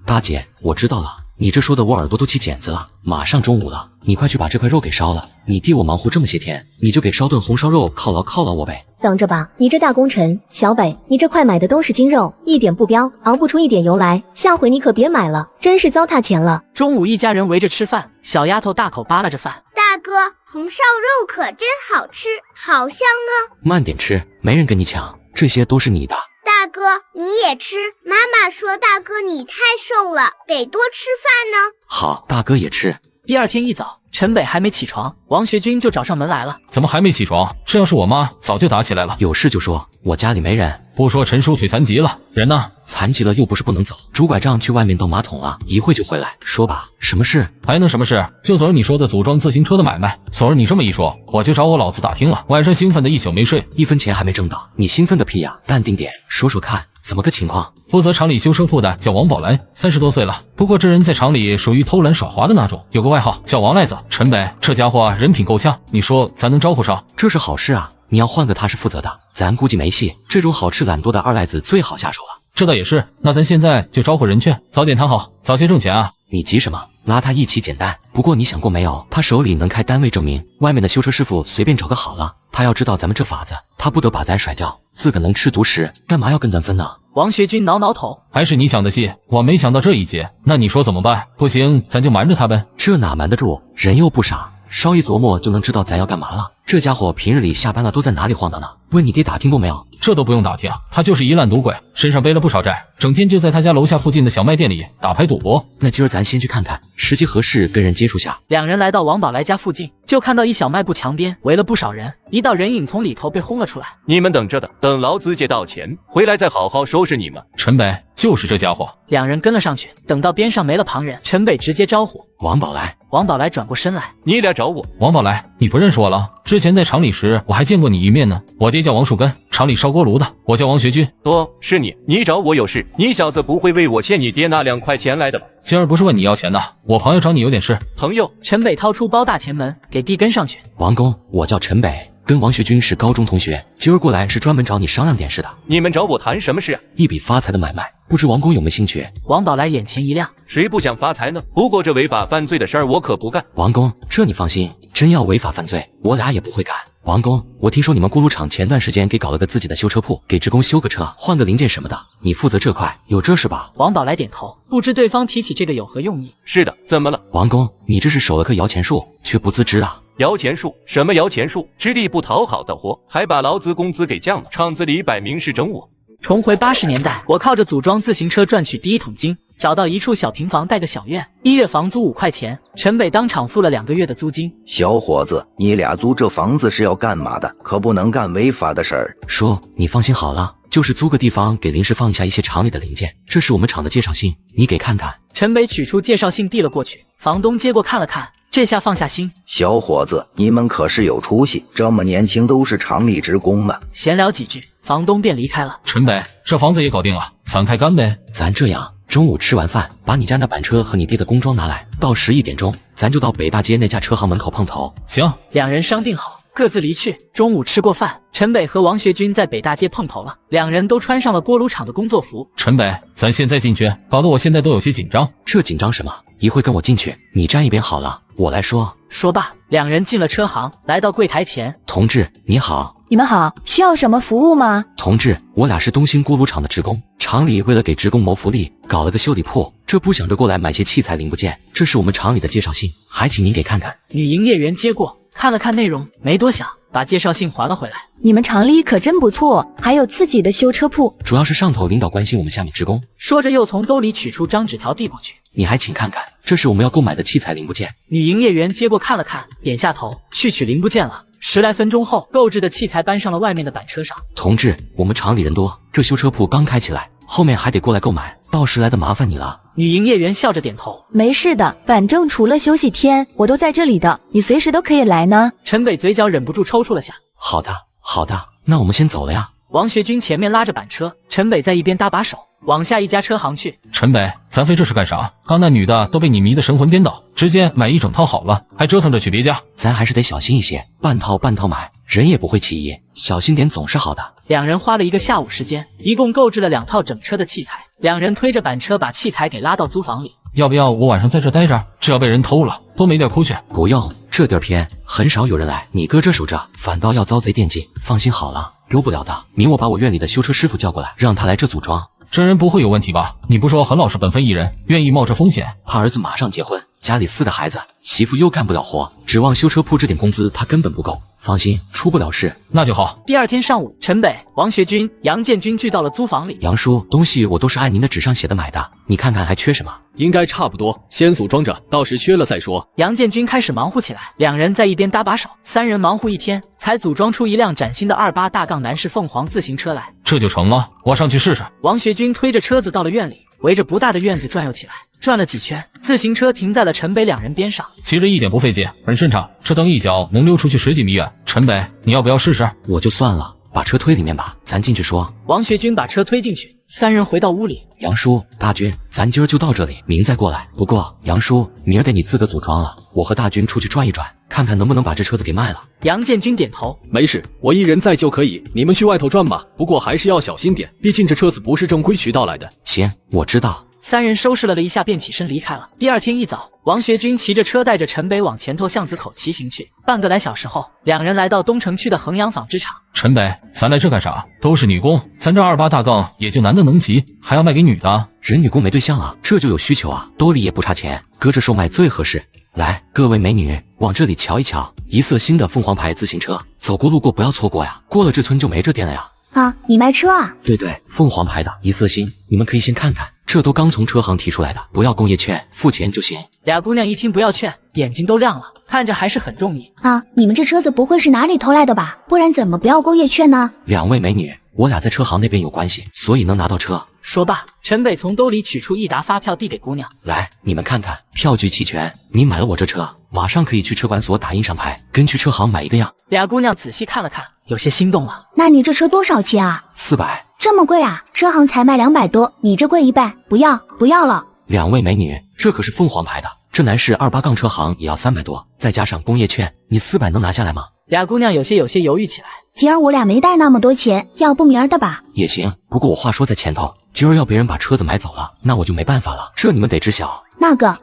大姐，我知道了，你这说的我耳朵都起茧子了。马上中午了，你快去把这块肉给烧了。你弟我忙活这么些天，你就给烧顿红烧肉犒劳我呗。等着吧，你这大功臣。小北，你这块买的都是精肉，一点不标，熬不出一点油来，下回你可别买了，真是糟蹋钱了。中午一家人围着吃饭，小丫头大口扒拉着饭。大哥，红烧肉可真好吃，好香呢。慢点吃，没人跟你抢，这些都是你的。大哥，你也吃。妈妈说大哥你太瘦了，得多吃饭呢。好，大哥也吃。第二天一早，陈北还没起床，王学军就找上门来了。怎么还没起床？这要是我妈，早就打起来了。有事就说，我家里没人。不说陈叔腿残疾了，人呢？残疾了又不是不能走，拄拐杖去外面倒马桶了，一会就回来。说吧，什么事？还能什么事？就昨儿你说的组装自行车的买卖。昨儿你这么一说，我就找我老子打听了，晚上兴奋的一宿没睡，1分钱还没挣到，你兴奋个屁呀！淡定点，说说看，怎么个情况？负责厂里修车铺的叫王宝来，30多岁了，不过这人在厂里属于偷懒耍滑的那种，有个外号叫王赖子。陈北，这家伙人品够呛，你说咱能招呼上？这是好事啊！你要换个踏实负责的，咱估计没戏。这种好吃懒惰的二赖子最好下手了。这倒也是，那咱现在就招呼人去，早点谈好，早些挣钱啊！你急什么？拉他一起简单。不过你想过没有，他手里能开单位证明，外面的修车师傅随便找个好了。他要知道咱们这法子，他不得把咱甩掉。自个能吃独食，干嘛要跟咱分呢？王学军挠挠头，还是你想的细，我没想到这一节。那你说怎么办？不行，咱就瞒着他呗。这哪瞒得住？人又不傻，稍一琢磨就能知道咱要干嘛了。这家伙平日里下班了都在哪里晃荡呢？问你爹打听过没有？这都不用打听，他就是一烂赌鬼，身上背了不少债，整天就在他家楼下附近的小卖店里打牌赌博。那今儿咱先去看看，时机合适跟人接触下。两人来到王宝来家附近，就看到一小卖部墙边围了不少人，一道人影从里头被轰了出来。你们等着的，等劳资借到钱回来再好好收拾你们。陈北就是这家伙。两人跟了上去，等到边上没了旁人，陈北直接招呼王宝来。王宝来转过身来，你俩找我。王宝来，你不认识我了？之前在厂里时我还见过你一面呢。我爹叫王树根，厂里烧锅炉的。我叫王学军。哦，是你，你找我有事？你小子不会为我欠你爹那2块钱来的吧？今儿不是问你要钱的，我朋友找你有点事。朋友？陈北掏出包大前门给弟跟上去。王工，我叫陈北，跟王学军是高中同学，今儿过来是专门找你商量点事的。你们找我谈什么事啊？一笔发财的买卖，不知王工有没有兴趣？王宝来眼前一亮，谁不想发财呢？不过这违法犯罪的事儿我可不干。王工，这你放心，真要违法犯罪，我俩也不会干。王工，我听说你们锅炉厂前段时间给搞了个自己的修车铺，给职工修个车，换个零件什么的，你负责这块，有这事吧？王宝来点头，不知对方提起这个有何用意。是的，怎么了？王工，你这是守了棵摇钱树，却不自知啊！摇钱树？什么摇钱树？吃力不讨好的活，还把劳资工资给降了，厂子里摆明是整我。重回80年代，我靠着组装自行车赚取第一桶金，找到一处小平房带个小院，1月房租5块钱，陈北当场付了2个月的租金。小伙子，你俩租这房子是要干嘛的？可不能干违法的事儿。叔，你放心好了，就是租个地方给临时放下一些厂里的零件，这是我们厂的介绍信，你给看看。陈北取出介绍信递了过去，房东接过看了看，这下放下心。小伙子，你们可是有出息，这么年轻都是厂里职工吗？闲聊几句，房东便离开了。陈北，这房子也搞定了，咱开干呗。咱这样，中午吃完饭，把你家那板车和你爹的工装拿来，到11点钟，咱就到北大街那家车行门口碰头。行，两人商定好，各自离去。中午吃过饭，陈北和王学军在北大街碰头了，两人都穿上了锅炉厂的工作服。陈北，咱现在进去，搞得我现在都有些紧张。这紧张什么？一会跟我进去，你站一边好了，我来说。说罢，两人进了车行，来到柜台前。同志，你好。你们好，需要什么服务吗？同志，我俩是东兴锅炉厂的职工，厂里为了给职工谋福利，搞了个修理铺，这不想着过来买些器材零部件，这是我们厂里的介绍信，还请您给看看。女营业员接过，看了看内容，没多想，把介绍信还了回来。你们厂里可真不错，还有自己的修车铺。主要是上头领导关心我们下面职工。说着又从兜里取出张纸条递过去。你还请看看，这是我们要购买的器材零部件。女营业员接过看了看，点下头去取零部件了。10来分钟后，购置的器材搬上了外面的板车上。同志，我们厂里人多，这修车铺刚开起来，后面还得过来购买，到时来的麻烦你了。女营业员笑着点头，没事的，反正除了休息天，我都在这里的，你随时都可以来呢。陈北嘴角忍不住抽搐了下。好的，好的，那我们先走了呀。王学军前面拉着板车，陈北在一边搭把手，往下一家车行去。陈北，咱费这是干啥？刚那女的都被你迷得神魂颠倒，直接买一整套好了，还折腾着去别家。咱还是得小心一些，半套买，人也不会起疑，小心点总是好的。两人花了1个下午时间，一共购置了2套整车的器材。两人推着板车把器材给拉到租房里。要不要我晚上在这待着？这要被人偷了，多没地儿哭去。不用，这地儿偏，很少有人来。你搁这守着，反倒要遭贼惦记。放心好了，丢不了的。明我把我院里的修车师傅叫过来，让他来这组装。这人不会有问题吧？你不说很老实本分一人，愿意冒这风险？他儿子马上结婚，家里4个孩子，媳妇又干不了活，指望修车铺这点工资，他根本不够。放心，出不了事。那就好。第二天上午，陈北、王学军、杨建军聚到了租房里。杨叔，东西我都是按您的纸上写的买的，你看看还缺什么？应该差不多，先组装着，到时缺了再说。杨建军开始忙活起来，两人在一边搭把手，3人忙活一天，才组装出一辆崭新的28大杠男士凤凰自行车来。这就成了，我上去试试。王学军推着车子到了院里，围着不大的院子转悠起来，转了几圈，自行车停在了陈北两人边上，骑着一点不费劲，很顺畅，车蹬一脚能溜出去10几米远。陈北，你要不要试试？我就算了，把车推里面吧，咱进去说。王学军把车推进去，3人回到屋里。杨叔、大军，咱今儿就到这里，明再过来。不过杨叔，明儿得你自个组装了，我和大军出去转一转，看看能不能把这车子给卖了。杨建军点头，没事，我一人在就可以，你们去外头转吧。不过还是要小心点，毕竟这车子不是正规渠道来的。行，我知道。3人收拾了一下，便起身离开了。第二天一早，王学军骑着车带着陈北往前头巷子口骑行去。半个来小时后，两人来到东城区的衡阳纺织厂。陈北，咱来这干啥？都是女工，咱这28大杠也就男的能骑，还要卖给女的？人女工没对象啊，这就有需求啊，兜里也不差钱，搁这售卖最合适。来，各位美女，往这里瞧一瞧，一色新的凤凰牌自行车，走过路过不要错过呀，过了这村就没这店了呀。啊，你卖车啊？对对，凤凰牌的一色新，你们可以先看看，这都刚从车行提出来的，不要工业券，付钱就行。俩姑娘一听不要券，眼睛都亮了，看着还是很中意啊。你们这车子不会是哪里偷来的吧？不然怎么不要工业券呢？两位美女，我俩在车行那边有关系，所以能拿到车。说罢，陈北从兜里取出1沓发票递给姑娘，来，你们看看，票据齐全，你买了我这车，马上可以去车管所打印上牌，跟去车行买一个样。俩姑娘仔细看了看，有些心动了。那你这车多少钱啊？400。这么贵啊？车行才卖200多，你这贵1倍，不要了。两位美女，这可是凤凰牌的，这男士28杠车行也要300多，再加上工业券，你400能拿下来吗？俩姑娘有些犹豫起来。今儿我俩没带那么多钱，要不明儿的吧？也行，不过我话说在前头，今儿要别人把车子买走了，那我就没办法了，这你们得知晓。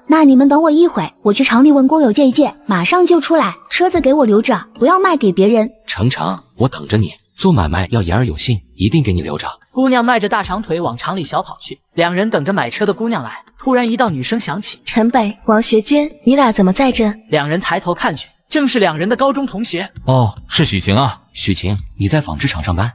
那你们等我一会，我去厂里问工友借一借，马上就出来。车子给我留着，不要卖给别人。成，我等着你。做买卖要言而有信，一定给你留着。姑娘迈着大长腿往厂里小跑去，两人等着买车的姑娘来。突然一道女声响起：“陈北、王学军，你俩怎么在这？”两人抬头看去，正是两人的高中同学。哦，是许晴啊。许晴，你在纺织厂上班？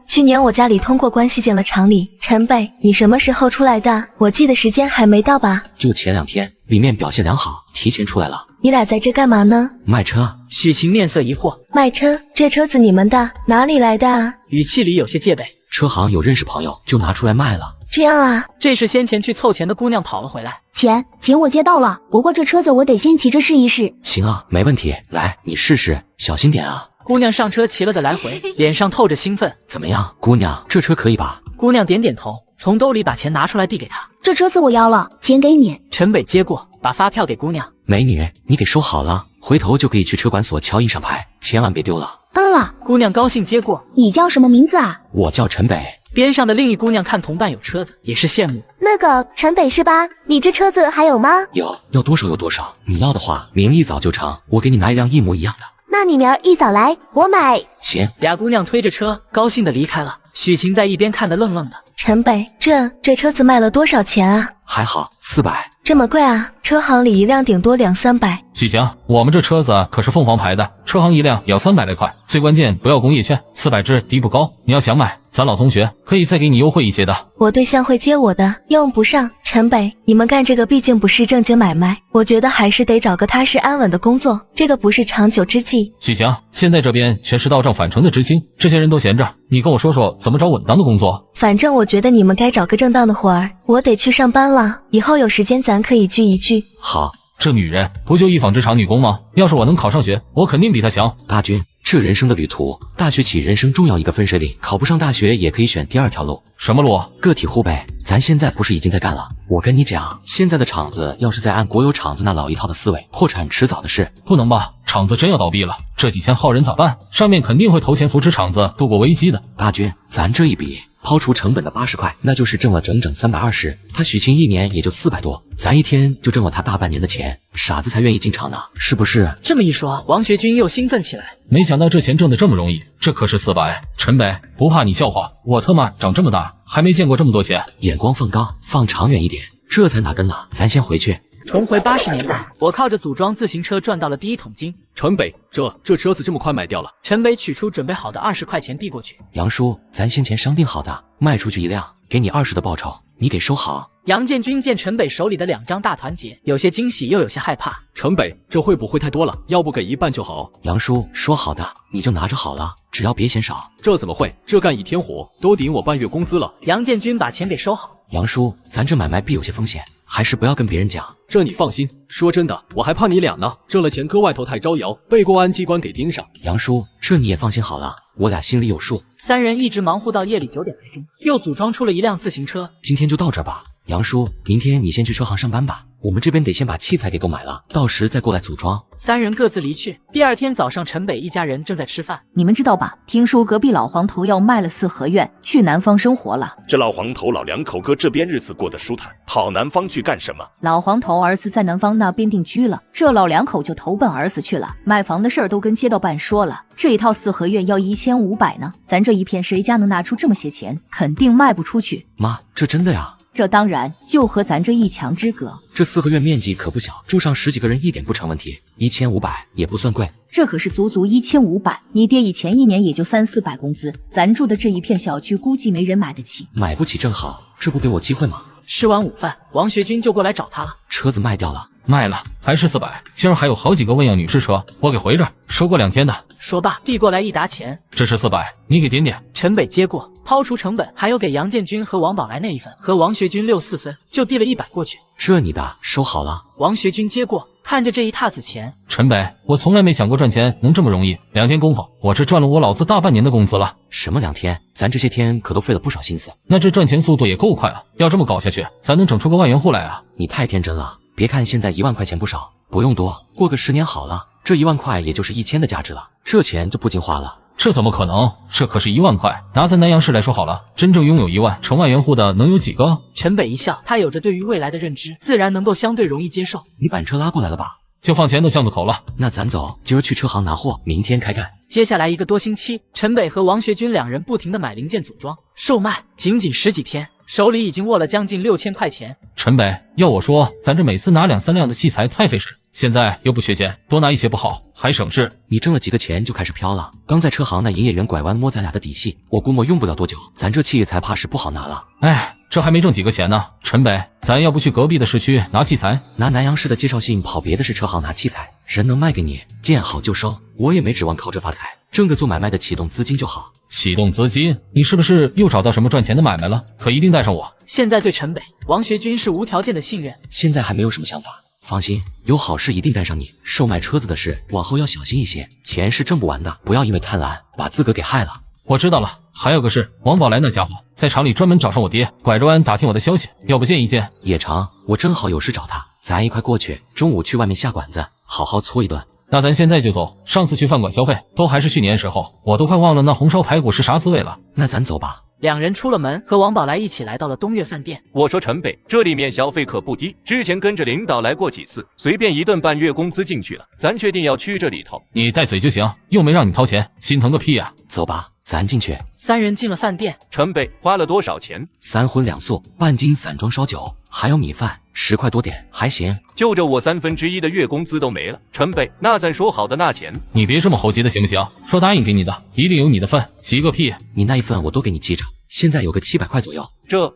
去年我家里通过关系进了厂里。陈北，你什么时候出来的？我记得时间还没到吧？就前2天，里面表现良好，提前出来了。你俩在这干嘛呢？卖车。许晴面色疑惑。卖车？这车子你们的？哪里来的啊？语气里有些戒备。车行有认识朋友，就拿出来卖了。这样啊？这时先前去凑钱的姑娘跑了回来。钱我接到了，不过这车子我得先骑着试一试。行啊，没问题，来，你试试，小心点啊。姑娘上车骑了个来回，脸上透着兴奋。怎么样，姑娘，这车可以吧？姑娘点点头，从兜里把钱拿出来递给她。这车子我要了，钱给你。陈北接过，把发票给姑娘。美女，你给收好了，回头就可以去车管所敲印上牌，千万别丢了。了。姑娘高兴接过。你叫什么名字啊？我叫陈北。边上的另一姑娘看同伴有车子，也是羡慕。那个陈北是吧？你这车子还有吗？有，要多少有多少。你要的话，明儿一早就成，我给你拿一辆一模一样的。那你明儿一早来，我买。行。俩姑娘推着车，高兴的离开了。许晴在一边看得愣愣的。陈北，这车子卖了多少钱啊？还好，400。这么贵啊？车行里一辆顶多200-300。许晴，我们这车子可是凤凰牌的，车行一辆也要300来块，最关键不要工业券，400支低不高。你要想买，咱老同学可以再给你优惠一些的。我对象会接我的，用不上。陈北，你们干这个毕竟不是正经买卖，我觉得还是得找个踏实安稳的工作，这个不是长久之计。许晴，现在这边全是到账返程的知青，这些人都闲着，你跟我说说怎么找稳当的工作。反正我觉得你们该找个正当的活儿，我得去上班了，以后有时间咱可以聚一聚。好。这女人不就一纺织厂女工吗？要是我能考上学，我肯定比她强。大军，这人生的旅途，大学起人生重要一个分水岭，考不上大学也可以选第2条路。什么路？个体户呗。咱现在不是已经在干了？我跟你讲，现在的厂子要是再按国有厂子那老一套的思维，破产迟早的事。不能吧？厂子真要倒闭了，这几千号人咋办？上面肯定会投钱扶持厂子度过危机的。大军，咱这一比，抛除成本的80块，那就是挣了整整320。他许沁1年也就400多，咱1天就挣了他大半年的钱，傻子才愿意进场呢，是不是？这么一说，王学军又兴奋起来。没想到这钱挣得这么容易，这可是400。陈北，不怕你笑话，我他妈长这么大还没见过这么多钱。眼光放高，放长远一点，这才哪根呢？咱先回去。重回80年代，我靠着组装自行车赚到了第一桶金。陈北，这车子这么快卖掉了？陈北取出准备好的20块钱递过去。杨叔，咱先前商定好的，卖出去1辆，给你20的报酬，你给收好。杨建军见陈北手里的2张大团结，有些惊喜又有些害怕。陈北，这会不会太多了？要不给一半就好。杨叔说好的，你就拿着好了，只要别嫌少。这怎么会？这干1天活都顶我半月工资了。杨建军把钱给收好。杨叔，咱这买卖必有些风险，还是不要跟别人讲。这你放心，说真的，我还怕你俩呢。挣了钱搁外头太招摇，被公安机关给盯上。杨叔，这你也放心好了，我俩心里有数。3人一直忙活到夜里9点来钟，又组装出了1辆自行车。今天就到这儿吧。杨叔，明天你先去车行上班吧，我们这边得先把器材给购买了，到时再过来组装。3人各自离去。第2天早上，陈北一家人正在吃饭。你们知道吧？听说隔壁老黄头要卖了4合院，去南方生活了。这老黄头老两口搁这边日子过得舒坦，跑南方去干什么？老黄头儿子在南方那边定居了，这老两口就投奔儿子去了。买房的事儿都跟街道办说了，这一套4合院要1500呢。咱这一片谁家能拿出这么些钱？肯定卖不出去。妈，这真的呀？这当然，就和咱这一墙之隔。这4合院面积可不小，住上10几个人一点不成问题，1500也不算贵。这可是足足1500，你爹以前1年也就300-400工资，咱住的这一片小区估计没人买得起。买不起正好，这不给我机会吗？吃完午饭，王学军就过来找他了。车子卖掉了。卖了，还是400。今儿还有好几个问样女士车，我给回着，收过2天的。说罢，递过来一沓钱。这是400，你给点点。陈北接过，抛除成本，还有给杨建军和王宝来那一份，和王学军6-4分，就递了100过去。这你的，收好了。王学军接过，看着这一沓子钱。陈北，我从来没想过赚钱能这么容易，2天功夫，我这赚了我老子大半年的工资了。什么2天？咱这些天可都费了不少心思。那这赚钱速度也够快啊！要这么搞下去，咱能整出个万元户来啊！你太天真了。别看现在1万块钱不少，不用多，过个10年好了，这1万块也就是1000的价值了，这钱就不经花了。这怎么可能？这可是1万块，拿咱南阳市来说好了，真正拥有1万成万元户的能有几个？陈北一笑，他有着对于未来的认知，自然能够相对容易接受。你把车拉过来了吧？就放前头巷子口了。那咱走，今儿去车行拿货，明天开干。接下来1个多星期，陈北和王学军2人不停地买零件组装、售卖，仅10几天，手里已经握了将近6000块钱。陈北，要我说，咱这每次拿2-3辆的器材太费事，现在又不缺钱，多拿一些不好，还省事。你挣了几个钱就开始飘了？刚在车行那营业员拐弯摸咱俩的底细，我估摸用不了多久，咱这器材怕是不好拿了。哎，这还没挣几个钱呢。陈北，咱要不去隔壁的市区拿器材？拿南阳市的介绍信跑别的市车行拿器材，人能卖给你，见好就收。我也没指望靠这发财，挣个做买卖的启动资金就好。启动资金？你是不是又找到什么赚钱的买卖了？可一定带上我。现在对陈北、王学军是无条件的信任。现在还没有什么想法，放心，有好事一定带上你。售卖车子的事往后要小心一些，钱是挣不完的，不要因为贪婪把自个给害了。我知道了，还有个事，王宝来那家伙在厂里专门找上我爹，拐着弯打听我的消息，要不见一见？也成，我正好有事找他，咱一块过去，中午去外面下馆子，好好搓一顿。那咱现在就走，上次去饭馆消费都还是去年时候，我都快忘了那红烧排骨是啥滋味了。那咱走吧。2人出了门，和王宝来一起来到了东岳饭店。我说陈北，这里面消费可不低，之前跟着领导来过几次，随便1顿半月工资进去了，咱确定要去这里头？你带嘴就行，又没让你掏钱，心疼个屁呀！走吧，咱进去。3人进了饭店。陈北花了多少钱？3荤2素，半斤散装烧酒，还有米饭，10块多点，还行。就这我1/3的月工资都没了。陈北，那咱说好的那钱？你别这么猴急的行不行？说答应给你的，一定有你的份，急个屁！你那一份我都给你记着，现在有个700块左右。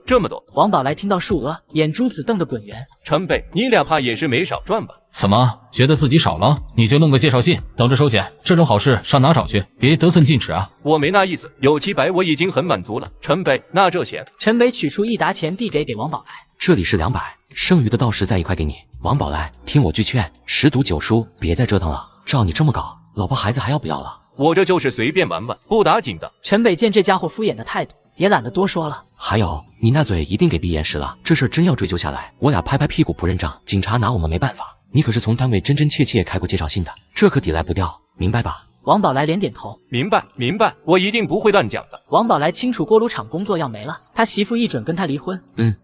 这么多？王宝来听到数额，眼珠子瞪得滚圆。陈北，你俩怕也是没少赚吧？怎么觉得自己少了？你就弄个介绍信，等着收钱。这种好事上哪找去？别得寸进尺啊！我没那意思，有700我已经很满足了。陈北，那这钱？陈北取出一沓钱递给王宝来。这里是200，剩余的到时再一块给你。王宝来，听我句劝，10赌9输，别再折腾了。照你这么搞，老婆孩子还要不要了？我这就是随便玩玩，不打紧的。陈北见这家伙敷衍的态度，也懒得多说了。还有，你那嘴一定给闭严实了，这事儿真要追究下来，我俩拍拍屁股不认账，警察拿我们没办法。你可是从单位真真切切开过介绍信的，这可抵赖不掉，明白吧？王宝来连点头，明白明白，我一定不会乱讲的。王宝来清楚锅炉厂工作要没了，他媳妇一准跟他离婚。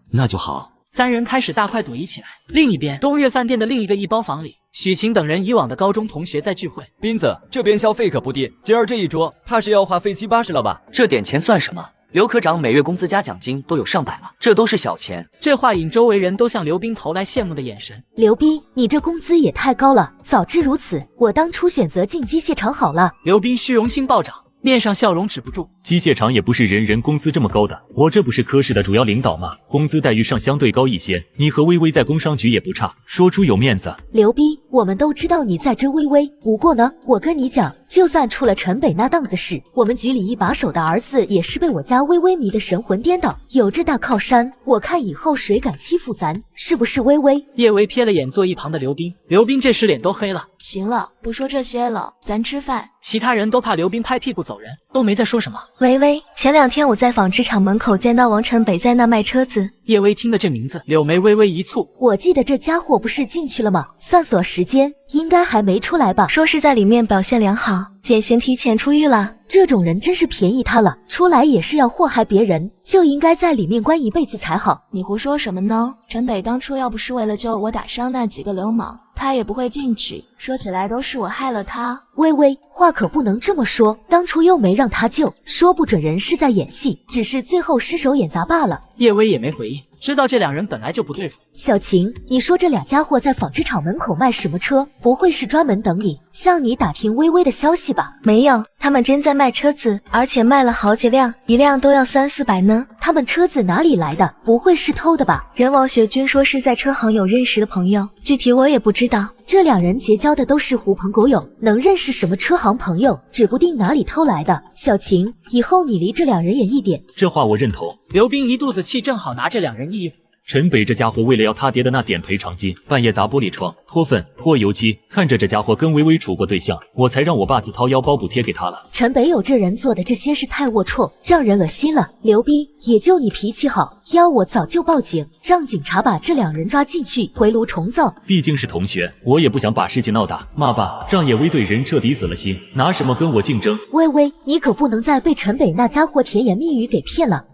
那就好。三人开始大快朵颐起来。另一边，东岳饭店的另一个一包房里，许晴等人以往的高中同学在聚会。斌子，这边消费可不低，今儿这一桌怕是要花费70-80了吧？这点钱算什么？刘科长每月工资加奖金都有上百了，这都是小钱。这话引周围人都向刘斌投来羡慕的眼神。刘斌，你这工资也太高了，早知如此，我当初选择进机械厂好了。刘斌虚荣心暴涨，面上笑容止不住。机械厂也不是人人工资这么高的，我这不是科室的主要领导吗？工资待遇上相对高一些。你和微微在工商局也不差，说出有面子。刘斌，我们都知道你在追微微，不过呢，我跟你讲，就算出了城北那档子事，我们局里一把手的儿子也是被我家微微迷得神魂颠倒，有这大靠山，我看以后谁敢欺负咱，是不是微微？叶薇瞥了眼坐一旁的刘斌，刘斌这时脸都黑了。行了，不说这些了，咱吃饭。其他人都怕刘斌拍屁股走人，都没再说什么。微微，前2天我在纺织厂门口见到王城北在那卖车子。叶薇听的这名字，柳眉微微一蹙。我记得这家伙不是进去了吗？算锁时间应该还没出来吧？说是在里面表现良好，减刑提前出狱了。这种人真是便宜他了，出来也是要祸害别人，就应该在里面关一辈子才好。你胡说什么呢？城北当初要不是为了救我打伤那几个流氓，他也不会进去。说起来都是我害了他。微微，话可不能这么说，当初又没让他救，说不准人是在演戏，只是最后失手演砸罢了。叶薇也没回应，知道这两人本来就不对付。小晴，你说这俩家伙在纺织厂门口卖什么车？不会是专门等你，向你打听微微的消息吧？没有，他们真在卖车子，而且卖了好几辆，一辆都要300-400呢。他们车子哪里来的？不会是偷的吧？人王学军说是在车行有认识的朋友，具体我也不知道。这两人结交的都是狐朋狗友，能认识什么车行朋友？指不定哪里偷来的。小晴，以后你离这两人远一点。这话我认同。刘斌一肚子气，正好拿这两人议论。陈北这家伙为了要他爹的那点赔偿金，半夜砸玻璃窗、泼粪、泼油漆，看着这家伙跟微微处过对象，我才让我爸自掏腰包补贴给他了。陈北有这人做的这些事太龌龊，让人恶心了。刘斌，也就你脾气好，要我早就报警，让警察把这两人抓进去回炉重造。毕竟是同学，我也不想把事情闹大。骂吧，让叶薇对人彻底死了心，拿什么跟我竞争？微微，你可不能再被陈北那家伙甜言蜜语给骗了。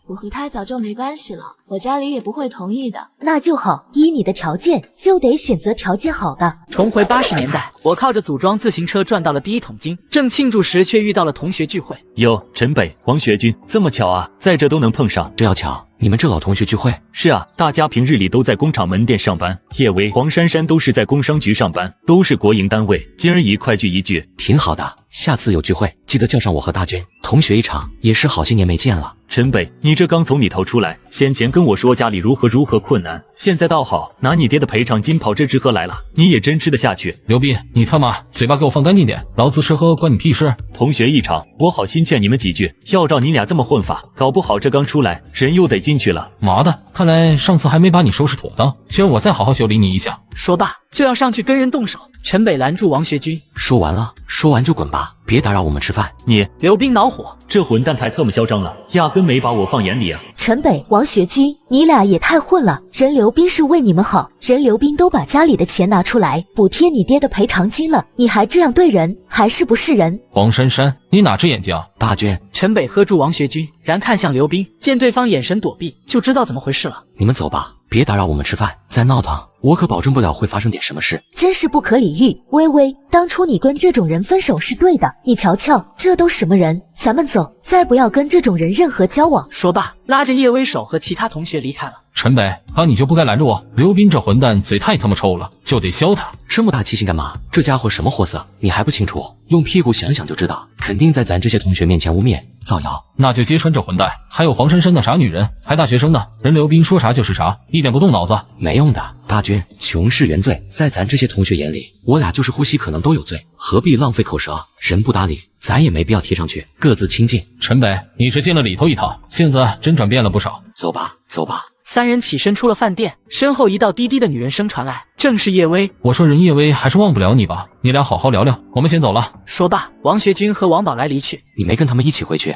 我和他早就没关系了，我家里也不会同意的。那就好，依你的条件，就得选择条件好的。重回80年代，我靠着组装自行车赚到了第一桶金，正庆祝时却遇到了同学聚会。哟，陈北、王学军，这么巧啊，在这都能碰上，这要巧。你们这老同学聚会？是啊，大家平日里都在工厂门店上班，叶薇、黄珊珊都是在工商局上班，都是国营单位，今儿一块聚一聚，挺好的。下次有聚会记得叫上我和大军，同学一场，也是好些年没见了。陈北，你这刚从里头出来，先前跟我说家里如何困难，现在倒好，拿你爹的赔偿金跑这吃喝来了，你也真吃得下去？刘斌，你他妈嘴巴给我放干净点，老子吃喝关你屁事！同学一场，我好心劝你们几句，要照你俩这么混法，搞不好这刚出来，人又得进去了。妈的，看来上次还没把你收拾妥当，今儿我再好好修理你一下。说罢就要上去跟人动手，陈北拦住王学军，说完了，说完就滚吧，别打扰我们吃饭。你刘斌恼火，这混蛋太特么嚣张了，压根没把我放眼里啊！陈北、王学军，你俩也太混了，人刘斌是为你们好，人刘斌都把家里的钱拿出来补贴你爹的赔偿金了，你还这样对人，还是不是人？黄珊珊，你哪只眼睛啊？大军，陈北喝住王学军，然看向刘斌，见对方眼神躲避，就知道怎么回事了。你们走吧，别打扰我们吃饭，再闹腾，我可保证不了会发生点什么事。真是不可理喻。微微，当初你跟这种人分手是对的，你瞧瞧，这都什么人？咱们走，再不要跟这种人任何交往。说罢，拉着叶薇手和其他同学离开了。陈北，刚你就不该拦着我。刘斌这混蛋嘴太他妈臭了，就得削他。这么大气性干嘛？这家伙什么货色，你还不清楚？用屁股想想就知道，肯定在咱这些同学面前污蔑造谣。那就揭穿这混蛋。还有黄珊珊那傻女人，还大学生呢，人刘斌说啥就是啥，一点不动脑子。没用的，大军，穷是原罪，在咱这些同学眼里，我俩就是呼吸可能都有罪，何必浪费口舌？人不搭理，咱也没必要贴上去，各自清静。陈北，你是进了里头一趟，性子真转变了不少。走吧，走吧。三人起身出了饭店，身后一道低低的女人声传来，正是叶薇。我说人叶薇还是忘不了你吧。你俩好好聊聊，我们先走了。说罢，王学军和王宝来离去。你没跟他们一起回去？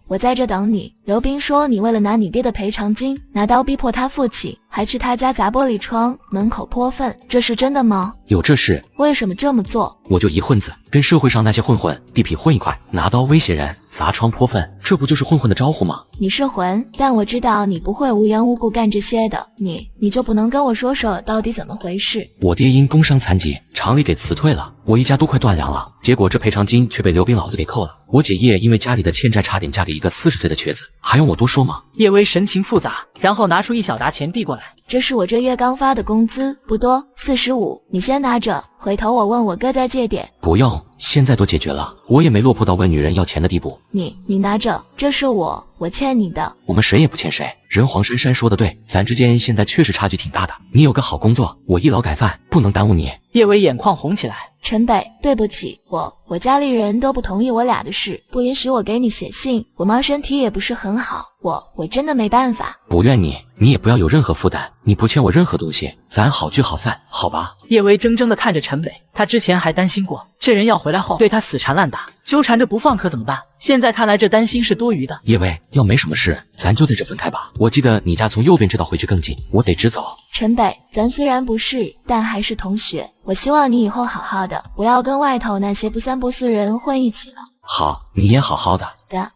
我在这等你。刘斌说你为了拿你爹的赔偿金，拿刀逼迫他父亲，还去他家砸玻璃窗，门口泼粪，这是真的吗？有这事。为什么这么做？我就一混子，跟社会上那些混混地痞混一块，拿刀威胁人，砸窗泼粪，这不就是混混的招呼吗？你是混，但我知道你不会无缘无故干这些的。你就不能跟我说说到底怎么回事？我爹因工伤残疾，厂里给辞退了，我一家都快断粮了，结果这赔偿金却被刘斌老子给扣了。我姐叶因为家里的欠债，差点嫁给一个40岁的瘸子，还用我多说吗？叶薇神情复杂，然后拿出一小沓钱递过来。这是我这月刚发的工资，不多，45，你先拿着，回头我问我哥再借点。不用，现在都解决了，我也没落魄到问女人要钱的地步。你拿着，这是我欠你的。我们谁也不欠谁。人黄珊珊说的对，咱之间现在确实差距挺大的。你有个好工作，我一劳改饭，不能耽误你。叶薇眼眶红起来。陈北，对不起，我家里人都不同意我俩的事，不允许我给你写信。我妈身体也不是很好，我真的没办法。不怨你，你也不要有任何负担，你不欠我任何东西，咱好聚好散，好吧？叶薇怔怔地看着陈北，他之前还担心过，这人要回来后对他死缠烂打，纠缠着不放可怎么办？现在看来这担心是多余的。叶薇，要没什么事，咱就在这分开吧。我记得你家从右边这道回去更近，我得直走。陈北，咱虽然不是，但还是同学。我希望你以后好好的，不要跟外头那些不三不四人混一起了。好，你也好好的。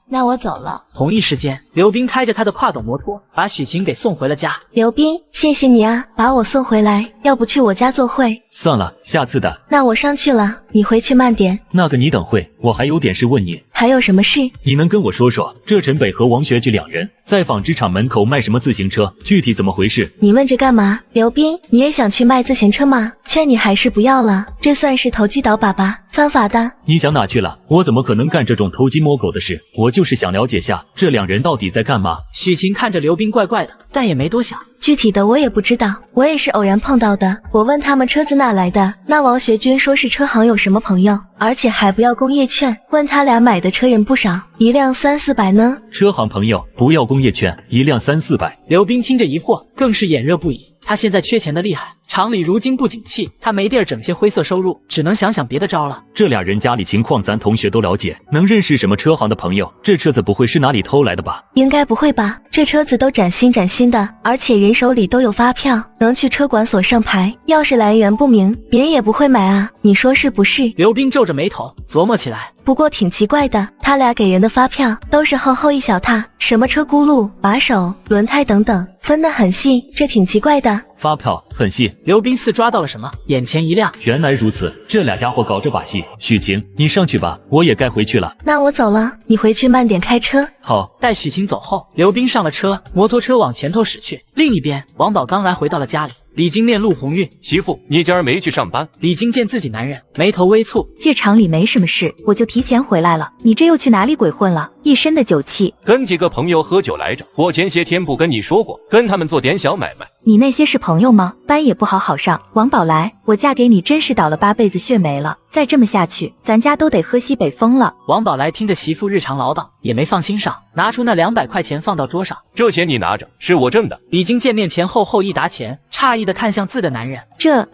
那我走了。同一时间，刘斌开着他的跨斗摩托，把许晴给送回了家。刘斌，谢谢你啊，把我送回来，要不去我家做会。算了，下次的。那我上去了，你回去慢点。那个你等会，我还有点事问你。还有什么事？你能跟我说说，这陈北和王学举两人在纺织厂门口卖什么自行车，具体怎么回事？你问这干嘛？刘斌，你也想去卖自行车吗？劝你还是不要了，这算是投机倒把吧，犯法的。你想哪去了？我怎么可能干这种偷鸡摸狗的事？我就是想了解下这两人到底在干嘛。许晴看着刘斌怪怪的，但也没多想。具体的我也不知道，我也是偶然碰到的。我问他们车子哪来的，那王学军说是车行有什么朋友，而且还不要工业券。问他俩买的车人不少，一辆300-400呢。车行朋友不要工业券，一辆300-400。刘斌听着疑惑，更是眼热不已。他现在缺钱的厉害，厂里如今不景气，他没地儿整些灰色收入，只能想想别的招了。这俩人家里情况咱同学都了解，能认识什么车行的朋友？这车子不会是哪里偷来的吧？应该不会吧，这车子都崭新的，而且人手里都有发票，能去车管所上牌。要是来源不明，别人也不会买啊，你说是不是？刘斌皱着眉头琢磨起来。不过挺奇怪的，他俩给人的发票都是厚厚一小沓，什么车轱辘、把手、轮胎等等，分得很细，这挺奇怪的。发票很细。刘斌似抓到了什么，眼前一亮。原来如此，这俩家伙搞这把戏。许晴，你上去吧，我也该回去了。那我走了，你回去慢点开车。好。待许晴走后，刘斌上了车，摩托车往前头驶去。另一边，王宝刚来回到了家里。李晶面露红晕，媳妇，你今儿没去上班？李晶见自己男人，眉头微蹙。借厂里没什么事，我就提前回来了。你这又去哪里鬼混了？一身的酒气。跟几个朋友喝酒来着，我前些天不跟你说过，跟他们做点小买卖。你那些是朋友吗？班也不好上。王宝来，我嫁给你真是倒了8辈子血霉了。再这么下去，咱家都得喝西北风了。王宝来听着媳妇日常唠叨，也没放心上，拿出那200块钱放到桌上。这钱你拿着，是我挣的。李晶见面前厚厚一沓钱，诧异的看向自的男人。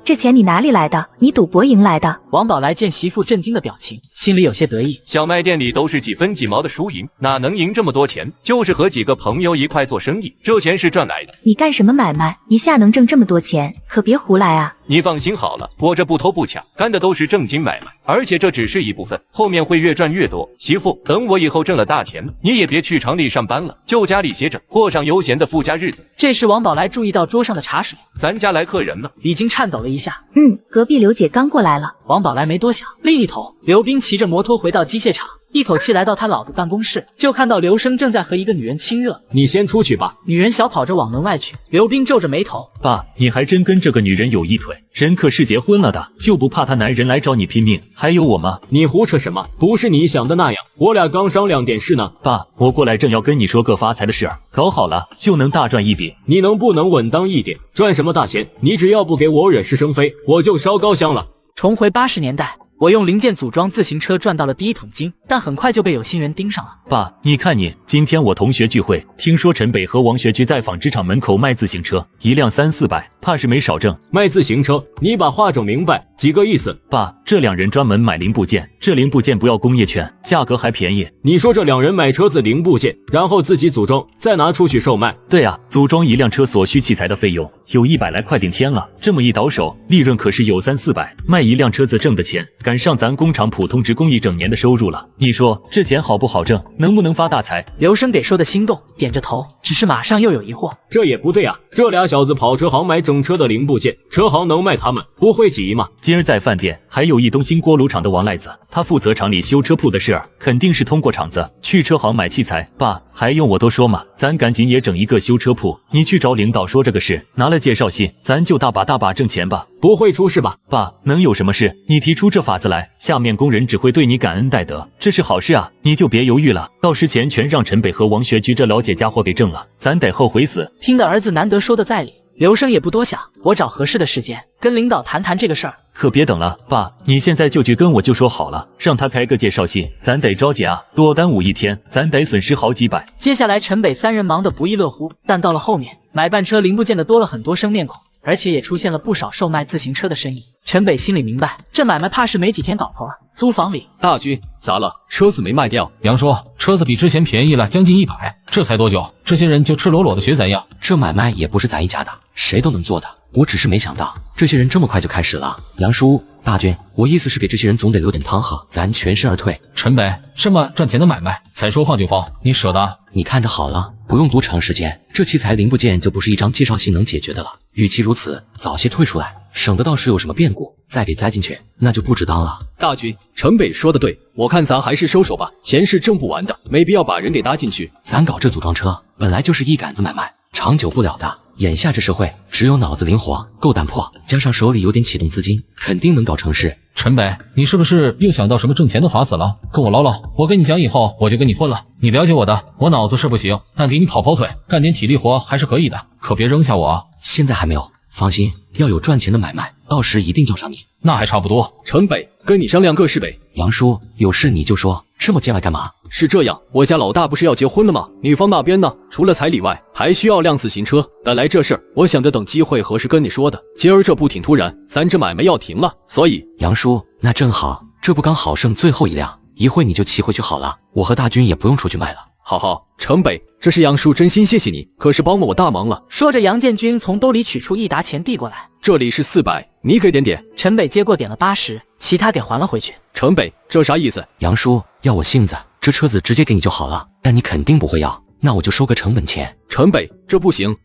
这钱你哪里来的？你赌博赢来的？王宝来见媳妇震惊的表情，心里有些得意。小卖店里都是几分几毛的输赢，哪能赢这么多钱？就是和几个朋友一块做生意，这钱是赚来的。你干什么买卖？一下能挣这么多钱？可别胡来啊！你放心好了，我这不偷不抢，干的都是正经买卖，而且这只是一部分，后面会越赚越多。媳妇，等我以后挣了大钱，你也别去厂里上班了，就家里歇着，过上悠闲的富家日子。这时王宝来注意到桌上的茶水，咱家来客人了。已经颤抖了一下。隔壁刘姐刚过来了。王宝来没多想，另一头，刘斌骑着摩托回到机械厂，一口气来到他老子办公室，就看到刘生正在和一个女人亲热。你先出去吧。女人小跑着往门外去。刘斌皱着眉头，爸，你还真跟这个女人有一腿？人可是结婚了的，就不怕她男人来找你拼命？还有我吗？你胡扯什么？不是你想的那样，我俩刚商量点事呢。爸，我过来正要跟你说个发财的事儿，搞好了就能大赚一笔。你能不能稳当一点？赚什么大钱？你只要不给我惹是生非，我就烧高香了。重回80年代，我用零件组装自行车赚到了第一桶金。但很快就被有心人盯上了。爸，你看你，今天我同学聚会，听说陈北和王学军在纺织厂门口卖自行车，一辆300-400，怕是没少挣。卖自行车？你把话整明白，几个意思？爸，这两人专门买零部件，这零部件不要工业券，价格还便宜。你说这两人买车子零部件，然后自己组装，再拿出去售卖？对啊，组装一辆车所需器材的费用有100来块顶天了，这么一倒手，利润可是有300-400，卖一辆车子挣的钱，赶上咱工厂普通职工一整年的收入了。你说这钱好不好挣，能不能发大财？刘生给说的心动，点着头，只是马上又有疑惑。这也不对啊，这俩小子跑车行买整车的零部件，车行能卖他们，不会起疑吗？今儿在饭店还有一东兴锅炉厂的王赖子，他负责厂里修车铺的事儿，肯定是通过厂子去车行买器材。爸，还用我多说吗？咱赶紧也整一个修车铺，你去找领导说这个事，拿了介绍信，咱就大把挣钱吧。不会出事吧？爸，能有什么事？你提出这法子来，下面工人只会对你感恩戴德，这是好事啊！你就别犹豫了，到时钱全让陈北和王学居这老姐家伙给挣了，咱得后悔死。听得儿子难得说的在理，刘生也不多想，我找合适的时间跟领导谈这个事儿。可别等了，爸，你现在就去跟我就说好了，让他开个介绍信，咱得着急啊，多耽误一天，咱得损失好几百。接下来陈北三人忙得不亦乐乎，但到了后面，买办车零部件的多了很多生面孔，而且也出现了不少售卖自行车的生意。陈北心里明白，这买卖怕是没几天搞头啊。租房里，大军咋了？车子没卖掉？杨叔，车子比之前便宜了将近100，这才多久，这些人就赤裸裸的学咱样。这买卖也不是咱一家的，谁都能做的。我只是没想到这些人这么快就开始了。杨叔，大军，我意思是给这些人总得留点汤喝，咱全身而退。陈北，这么赚钱的买卖，才说放就放，你舍得？你看着好了，不用多长时间，这器材零部件就不是一张介绍信能解决的了。与其如此，早些退出来，省得到时有什么变故再给栽进去，那就不值当了。大军，陈北说的对，我看咱还是收手吧，钱是挣不完的，没必要把人给搭进去。咱搞这组装车本来就是一杆子买卖，长久不了的。眼下这社会，只有脑子灵活、够胆魄，加上手里有点启动资金，肯定能搞成事。陈北，你是不是又想到什么挣钱的法子了？跟我唠唠，我跟你讲，以后我就跟你混了。你了解我的，我脑子是不行，但给你跑腿，干点体力活还是可以的，可别扔下我啊！现在还没有，放心，要有赚钱的买卖，到时一定叫上你。那还差不多。陈北，跟你商量个事呗。杨叔，有事你就说，这么见外干嘛？是这样，我家老大不是要结婚了吗？女方那边呢，除了彩礼外，还需要辆自行车。本来这事儿，我想着等机会合适跟你说的，今儿这不挺突然，咱这买卖要停了，所以……杨叔，那正好，这不刚好剩最后一辆，一会你就骑回去好了，我和大军也不用出去卖了。好，陈北，这是杨叔真心谢谢你，可是帮了我大忙了。说着，杨建军从兜里取出一沓钱递过来，这里是400，你给点。陈北接过点了80，其他给还了回去。陈北，这啥意思？杨叔，要我性子，这车子直接给你就好了，但你肯定不会要，那我就收个成本钱。陈北，这不行，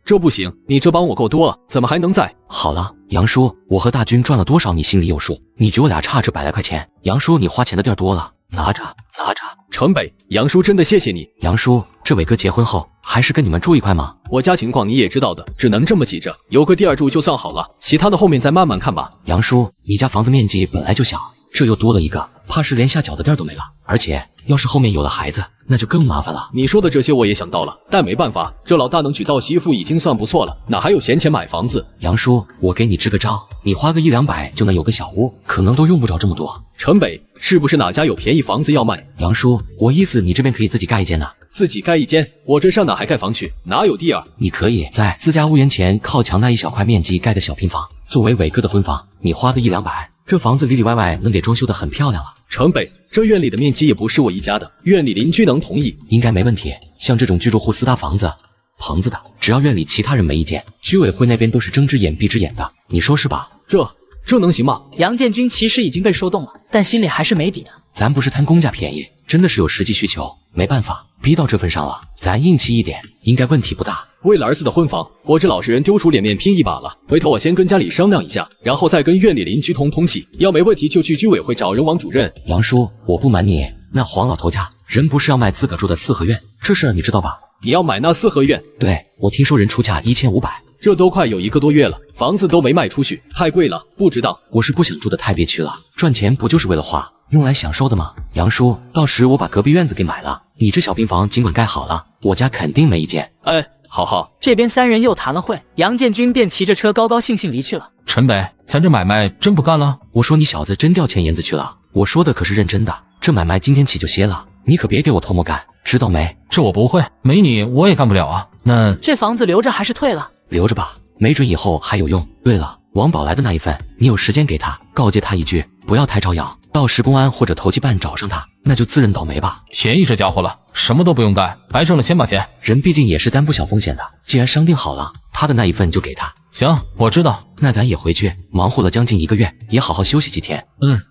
你这帮我够多了，怎么还能再？好了，杨叔，我和大军赚了多少你心里有数，你觉我俩差这100来块钱，杨叔你花钱的地儿多了，拿着。陈北，杨叔真的谢谢你。杨叔，这伟哥结婚后还是跟你们住一块吗？我家情况你也知道的，只能这么挤着，有个地儿住就算好了，其他的后面再慢慢看吧。杨叔，你家房子面积本来就小，这又多了一个，怕是连下脚的地儿都没了，而且要是后面有了孩子，那就更麻烦了。你说的这些我也想到了，但没办法，这老大能娶到媳妇已经算不错了，哪还有闲钱买房子？杨叔，我给你支个招，你花个100-200就能有个小屋，可能都用不着这么多。陈北，是不是哪家有便宜房子要卖？杨叔，我意思你这边可以自己盖一间呢。自己盖一间？我这上哪还盖房去？哪有地儿？你可以在自家屋檐前靠墙那一小块面积盖个小平房，作为伟哥的婚房，你花个100-200，这房子里里外外能给装修得很漂亮了。陈北，这院里的面积也不是我一家的，院里邻居能同意？应该没问题。像这种居住户私搭房子、棚子的，只要院里其他人没意见，居委会那边都是睁只眼闭只眼的，你说是吧？这能行吗？杨建军其实已经被说动了，但心里还是没底的。咱不是贪公家便宜，真的是有实际需求，没办法，逼到这份上了，咱硬气一点，应该问题不大。为了儿子的婚房，我这老实人丢出脸面拼一把了，回头我先跟家里商量一下，然后再跟院里邻居通气，要没问题就去居委会找人王主任。杨叔，我不瞒你，那黄老头家人不是要卖自个住的4合院，这事儿你知道吧？你要买那4合院？对，我听说人出价1500。这都快有1个多月了，房子都没卖出去，太贵了，不值当。我是不想住的太憋屈了，赚钱不就是为了花，用来享受的吗？杨叔，到时我把隔壁院子给买了，你这小平房尽管盖好了，我家肯定没意见。好。这边三人又谈了会，杨建军便骑着车高高兴兴离去了。陈北，咱这买卖真不干了？我说你小子真掉钱眼子去了，我说的可是认真的。这买卖今天起就歇了，你可别给我偷摸干，知道没？这我不会，没你我也干不了啊。那这房子留着还是退了？留着吧，没准以后还有用。对了，王宝来的那一份，你有时间给他，告诫他一句，不要太招摇。到时公安或者投缉办找上他，那就自认倒霉吧。便宜这家伙了，什么都不用干，白挣了先把钱。人毕竟也是担不小风险的，既然商定好了，他的那一份就给他。行，我知道。那咱也回去，忙活了将近1个月，也好好休息几天。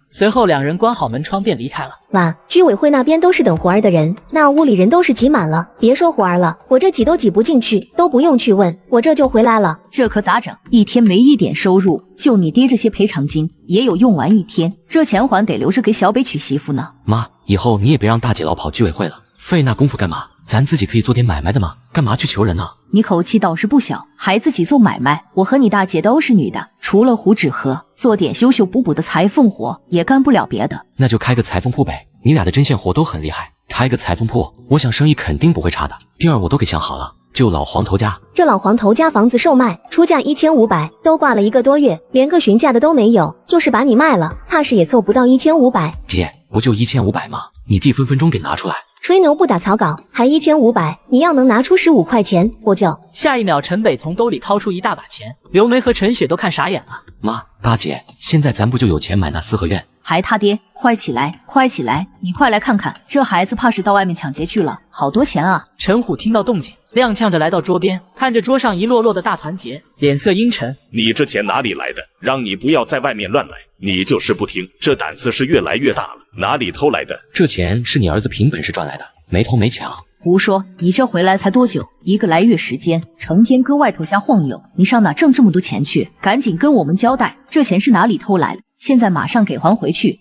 随后两人关好门窗便离开了。哇，居委会那边都是等活儿的人，那屋里人都是挤满了，别说活儿了，我这挤都挤不进去，都不用去问，我这就回来了。这可咋整？一天没一点收入，就你爹这些赔偿金也有用完一天，这钱还得留着给小北娶媳妇呢。妈，以后你也别让大姐老跑居委会了，费那功夫干嘛？咱自己可以做点买卖的嘛，干嘛去求人呢？你口气倒是不小，还自己做买卖。我和你大姐都是女的，除了糊纸盒，做点修修补补的裁缝活也干不了别的。那就开个裁缝铺呗，你俩的针线活都很厉害，开个裁缝铺，我想生意肯定不会差的。第二我都给想好了，就老黄头家。这老黄头家房子售卖，出价1500，都挂了1个多月，连个询价的都没有，就是把你卖了，怕是也凑不到1500。姐，不就1500吗？你弟分分钟给拿出来。吹牛不打草稿，还1500，你要能拿出15块钱，我就……下一秒，陈北从兜里掏出一大把钱，刘梅和陈雪都看傻眼了。妈，大姐，现在咱不就有钱买那4合院？还他爹，快起来，快起来！你快来看看，这孩子怕是到外面抢劫去了，好多钱啊！陈虎听到动静，踉跄着来到桌边，看着桌上一摞摞的大团结，脸色阴沉。你这钱哪里来的？让你不要在外面乱来，你就是不听，这胆子是越来越大了。哪里偷来的？这钱是你儿子凭本事赚来的，没偷没抢。胡说！你这回来才多久？1个来月时间，成天搁外头瞎晃悠，你上哪挣这么多钱去？赶紧跟我们交代，这钱是哪里偷来的？现在马上给还回去！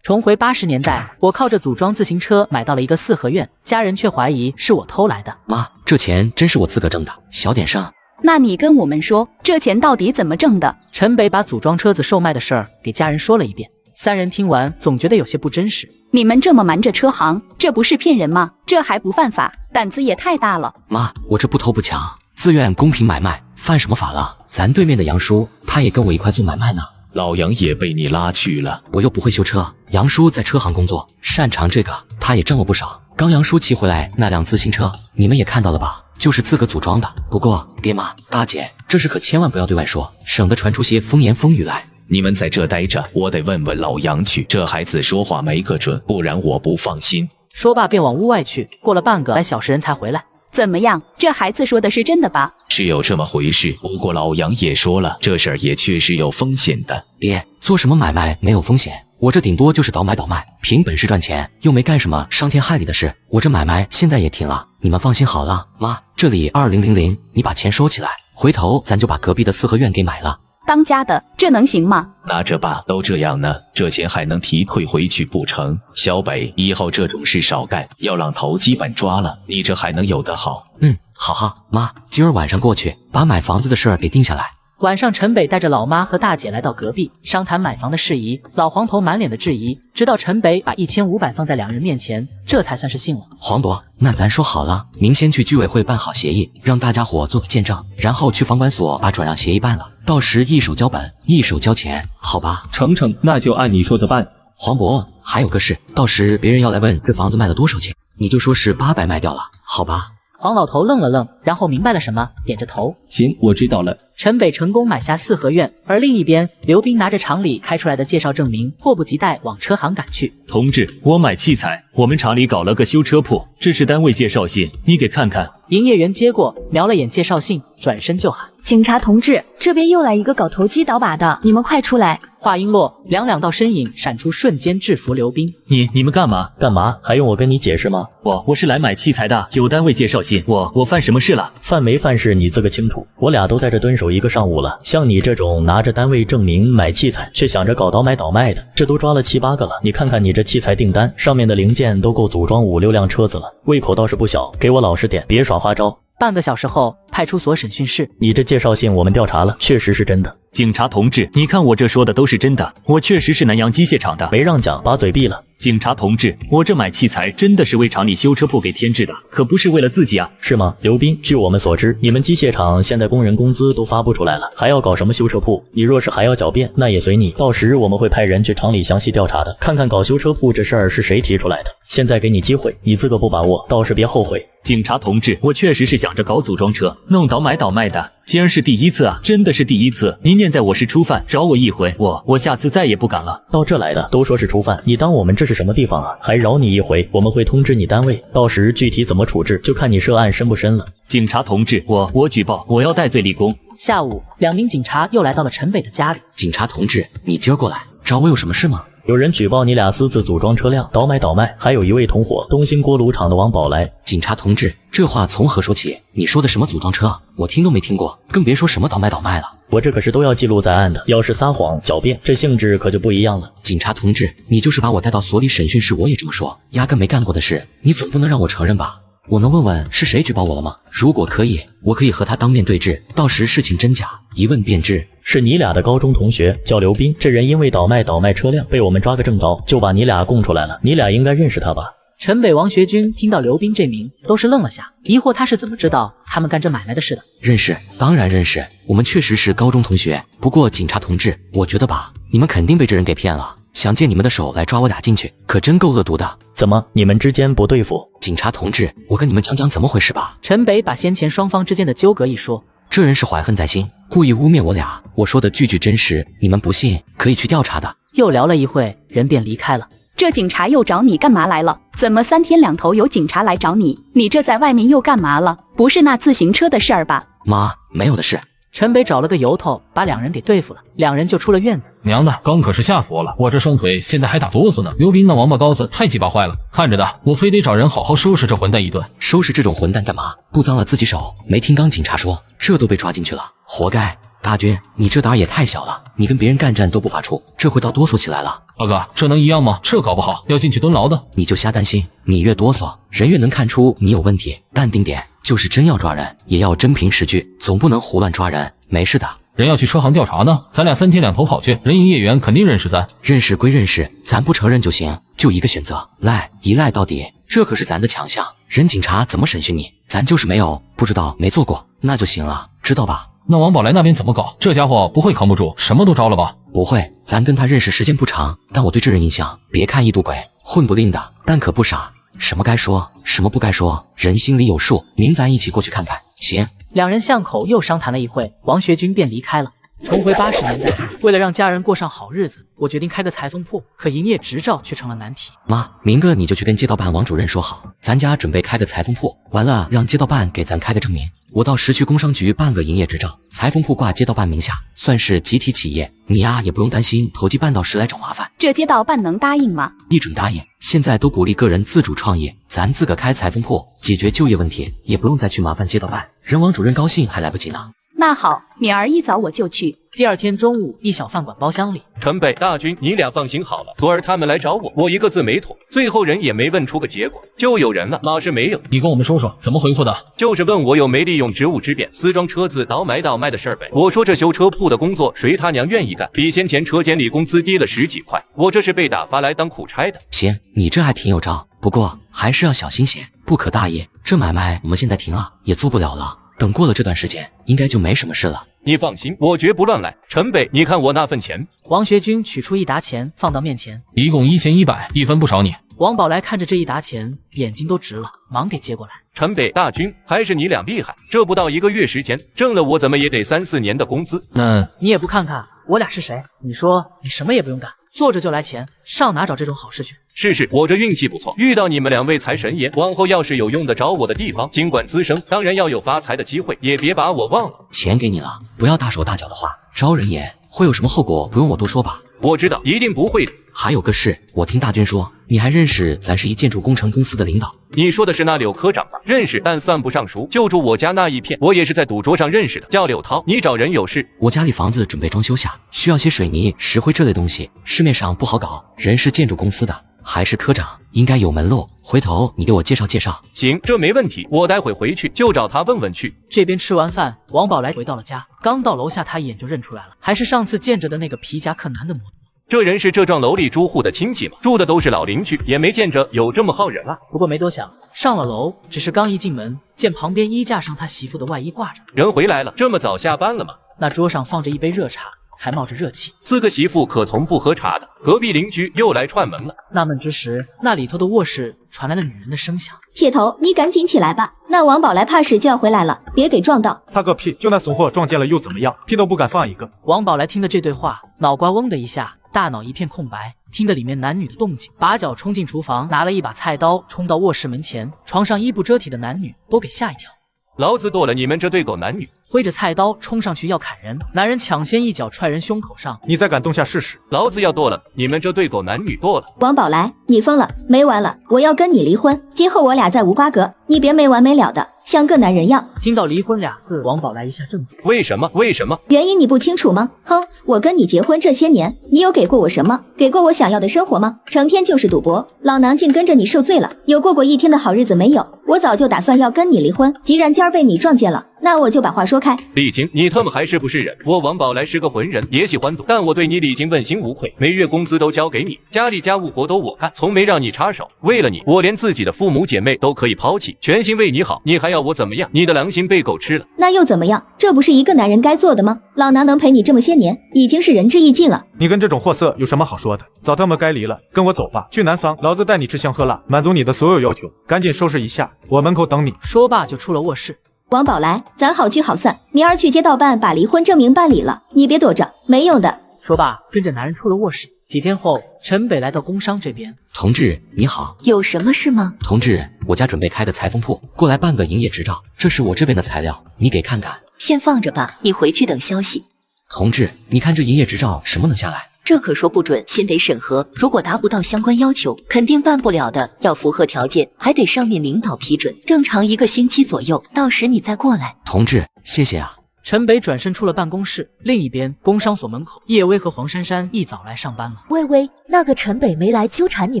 重回80年代，我靠着组装自行车买到了一个4合院，家人却怀疑是我偷来的。妈，这钱真是我自个挣的，小点声。那你跟我们说，这钱到底怎么挣的？陈北把组装车子售卖的事儿给家人说了一遍，三人听完总觉得有些不真实。你们这么瞒着车行，这不是骗人吗？这还不犯法？胆子也太大了。妈，我这不偷不抢，自愿公平买卖，犯什么法了？咱对面的杨叔，他也跟我一块做买卖呢。老杨也被你拉去了，我又不会修车，杨叔在车行工作，擅长这个，他也挣了不少。刚杨叔骑回来那辆自行车，你们也看到了吧？就是自个组装的。不过爹妈大姐，这事可千万不要对外说，省得传出些风言风语来。你们在这待着，我得问问老杨去，这孩子说话没个准，不然我不放心。说罢便往屋外去，过了半个来小时人才回来。怎么样？这孩子说的是真的吧？是有这么回事，不过老杨也说了，这事儿也确实有风险的。爹，做什么买卖没有风险？我这顶多就是倒买倒卖，凭本事赚钱，又没干什么伤天害理的事。我这买卖现在也停了，你们放心好了。妈，这里2000，你把钱收起来，回头咱就把隔壁的4合院给买了。当家的，这能行吗？拿着吧，都这样呢，这钱还能提退回去不成？小北，以后这种事少干，要让投机办抓了，你这还能有得好？好，妈，今儿晚上过去把买房子的事儿给定下来。晚上，陈北带着老妈和大姐来到隔壁商谈买房的事宜。老黄头满脸的质疑，直到陈北把1500放在两人面前，这才算是信了。黄伯，那咱说好了，明先去居委会办好协议，让大家伙做个见证，然后去房管所把转让协议办了，到时一手交本，一手交钱，好吧？成，那就按你说的办。黄伯，还有个事，到时别人要来问这房子卖了多少钱，你就说是800卖掉了，好吧？黄老头愣了愣，然后明白了什么，点着头。行，我知道了。陈北成功买下4合院，而另一边，刘斌拿着厂里开出来的介绍证明，迫不及待往车行赶去。同志，我买器材，我们厂里搞了个修车铺，这是单位介绍信，你给看看。营业员接过，瞄了眼介绍信，转身就喊：警察同志，这边又来一个搞投机倒把的，你们快出来！话音落，两道身影闪出，瞬间制服刘斌。你们干嘛？干嘛？还用我跟你解释吗？我是来买器材的，有单位介绍信。我犯什么事了？犯没犯事你自个清楚。我俩都在这蹲守1个上午了，像你这种拿着单位证明买器材，却想着搞倒买倒卖的，这都抓了7、8个了。你看看你这器材订单上面的零件都够组装5、6辆车子了，胃口倒是不小，给我老实点，别耍花招。半个小时后，派出所审讯室。你这介绍信我们调查了，确实是真的。警察同志，你看我这说的都是真的，我确实是南阳机械厂的。没让讲，把嘴闭了。警察同志，我这买器材真的是为厂里修车铺给添置的，可不是为了自己啊。是吗？刘斌，据我们所知，你们机械厂现在工人工资都发不出来了，还要搞什么修车铺？你若是还要狡辩，那也随你。到时我们会派人去厂里详细调查的，看看搞修车铺这事儿是谁提出来的。现在给你机会，你自个不把握，到时别后悔。警察同志，我确实是想着搞组装车，弄倒买倒卖的，竟然是第一次啊，真的是第一次。您念在我是初犯，饶我一回，我下次再也不敢了。到这来的都说是初犯，你当我们这是什么地方啊？还饶你一回，我们会通知你单位，到时具体怎么处置，就看你涉案深不深了。警察同志，我举报，我要戴罪立功。下午，2名警察又来到了陈北的家里。警察同志，你今儿过来找我有什么事吗？有人举报你俩私自组装车辆，倒买倒卖，还有一位同伙，东兴锅炉厂的王宝来。警察同志，这话从何说起？你说的什么组装车？我听都没听过，更别说什么倒买倒卖了。我这可是都要记录在案的，要是撒谎狡辩，这性质可就不一样了。警察同志，你就是把我带到所里审讯室，我也这么说，压根没干过的事，你总不能让我承认吧？我能问问是谁举报我了吗？如果可以，我可以和他当面对质，到时事情真假一问便知。是你俩的高中同学，叫刘斌，这人因为倒卖车辆被我们抓个正着，就把你俩供出来了。你俩应该认识他吧？陈北、王学军听到刘斌这名，都是愣了下，疑惑他是怎么知道他们干这买卖的事的。认识，当然认识，我们确实是高中同学。不过警察同志，我觉得吧，你们肯定被这人给骗了，想借你们的手来抓我俩进去，可真够恶毒的。怎么，你们之间不对付？警察同志，我跟你们讲讲怎么回事吧。陈北把先前双方之间的纠葛一说。这人是怀恨在心，故意污蔑我俩，我说的句句真实，你们不信可以去调查的。又聊了一会，人便离开了。这警察又找你干嘛来了？怎么3天2头有警察来找你？你这在外面又干嘛了？不是那自行车的事儿吧？妈，没有的事。陈北找了个由头，把2人给对付了，2人就出了院子。娘的，刚可是吓死我了，我这双腿现在还打哆嗦呢。刘斌那王八羔子太鸡巴坏了，看着的，我非得找人好好收拾这混蛋一顿。收拾这种混蛋干嘛？不脏了自己手。没听刚警察说，这都被抓进去了，活该。大军，你这胆儿也太小了，你跟别人干战都不发怵，这回倒哆嗦起来了。大哥，这能一样吗？这搞不好要进去蹲牢的。你就瞎担心，你越哆嗦，人越能看出你有问题。淡定点，就是真要抓人，也要真凭实据，总不能胡乱抓人。没事的。人要去车行调查呢，咱俩3天2头跑去，人营业员肯定认识咱。认识归认识，咱不承认就行，就一个选择，赖，一赖到底，这可是咱的强项。人警察怎么审讯你，咱就是没有不知道没做过，那就行了，知道吧？那王宝来那边怎么搞？这家伙不会扛不住，什么都招了吧？不会，咱跟他认识时间不长，但我对这人印象，别看一肚鬼，混不吝的，但可不傻，什么该说，什么不该说，人心里有数。明咱一起过去看看，行？2人巷口又商谈了一会，王学军便离开了。重回80年代，为了让家人过上好日子，我决定开个裁缝铺，可营业执照却成了难题。妈，明个你就去跟街道办王主任说好，咱家准备开个裁缝铺，完了让街道办给咱开个证明。我到市区工商局办个营业执照，裁缝铺挂街道办名下，算是集体企业。你呀也不用担心投机办到时来找麻烦。这街道办能答应吗？一准答应。现在都鼓励个人自主创业，咱自个开裁缝铺，解决就业问题，也不用再去麻烦街道办。人王主任高兴还来不及呢。那好，明儿一早我就去。第2天中午，一小饭馆包厢里，陈北、大军，你俩放心好了。昨儿他们来找我，我一个字没吐，最后人也没问出个结果，就有人了，老是没有。你跟我们说说怎么回复的？就是问我有没利用职务之便私装车子倒买倒卖的事儿呗。我说这修车铺的工作谁他娘愿意干，比先前车间里工资低了10几块，我这是被打发来当苦差的。行，你这还挺有招，不过还是要小心些，不可大意。这买卖我们现在停了，也做不了了。等过了这段时间，应该就没什么事了。你放心，我绝不乱来。陈北，你看我那份钱。王学军取出一沓钱放到面前，一共1100，一分不少你。王宝来看着这一沓钱，眼睛都直了，忙给接过来。陈北、大军，还是你俩厉害，这不到1个月时间，挣了我怎么也得3、4年的工资。那你也不看看我俩是谁？你说你什么也不用干，坐着就来钱，上哪找这种好事去？是，我这运气不错，遇到你们2位财神爷，往后要是有用得着我的地方，尽管滋生，当然要有发财的机会，也别把我忘了。钱给你了，不要大手大脚的话，招人眼，会有什么后果不用我多说吧？我知道，一定不会的。还有个事，我听大军说，你还认识咱是一建筑工程公司的领导。你说的是那柳科长吧？认识，但算不上熟。就住我家那一片，我也是在赌桌上认识的，叫柳涛。你找人有事？我家里房子准备装修下，需要些水泥、石灰这类东西，市面上不好搞，人是建筑公司的，还是科长，应该有门路。回头你给我介绍介绍。行，这没问题，我待会回去就找他问问去。这边吃完饭，王宝来回到了家，刚到楼下，他一眼就认出来了，还是上次见着的那个皮夹克男的模特。这人是这幢楼里住户的亲戚吗？住的都是老邻居，也没见着有这么好人啊。不过没多想，上了楼，只是刚一进门，见旁边衣架上他媳妇的外衣挂着。人回来了，这么早下班了吗？那桌上放着一杯热茶，还冒着热气。4个媳妇可从不喝茶的，隔壁邻居又来串门了。纳闷之时，那里头的卧室传来了女人的声响。铁头，你赶紧起来吧，那王宝来怕是就要回来了，别给撞到。他个屁，就那怂货撞见了又怎么样？屁都不敢放一个。王宝来听的这对话，脑瓜嗡的一下，大脑一片空白，听得里面男女的动静，拔脚冲进厨房，拿了一把菜刀，冲到卧室门前，床上衣不遮体的男女都给吓一跳。老子剁了你们这对狗男女！挥着菜刀冲上去要砍人，男人抢先一脚踹人胸口上。你再敢动下试试！老子要剁了你们这对狗男女，剁了！王宝来，你疯了，没完了！我要跟你离婚，今后我俩再无瓜葛，你别没完没了的，像个男人样。听到离婚俩字，王宝来一下怔住。为什么？为什么？原因你不清楚吗？哼，我跟你结婚这些年，你有给过我什么？给过我想要的生活吗？成天就是赌博，老娘竟跟着你受罪了，有过一天的好日子没有？我早就打算要跟你离婚，既然今儿被你撞见了，那我就把话说开。李晴，你他妈还是不是人？我王宝来是个浑人，也喜欢赌，但我对你李晴问心无愧，每月工资都交给你，家里家务活都我干，从没让你插手。为了你，我连自己的父母姐妹都可以抛弃，全心为你好，你还要我怎么样？你的良心被狗吃了，那又怎么样？这不是一个男人该做的吗？老娘能陪你这么些年，已经是仁至义尽了。你跟这种货色有什么好说的？早他妈该离了，跟我走吧，去南方，老子带你吃香喝辣，满足你的所有要求。赶紧收拾一下，我门口等你。说罢就出了卧室。王宝来，咱好聚好散，明儿去街道办把离婚证明办理了，你别躲着，没用的。说罢，跟着男人出了卧室。几天后，陈北来到工商这边。同志你好，有什么事吗？同志，我家准备开个裁缝铺，过来办个营业执照，这是我这边的材料，你给看看。先放着吧，你回去等消息。同志，你看这营业执照什么能下来？这可说不准，先得审核，如果达不到相关要求，肯定办不了的。要符合条件，还得上面领导批准，正常1个星期左右，到时你再过来。同志，谢谢啊。陈北转身出了办公室，另一边工商所门口，叶薇和黄珊珊一早来上班了。微微，那个陈北没来纠缠你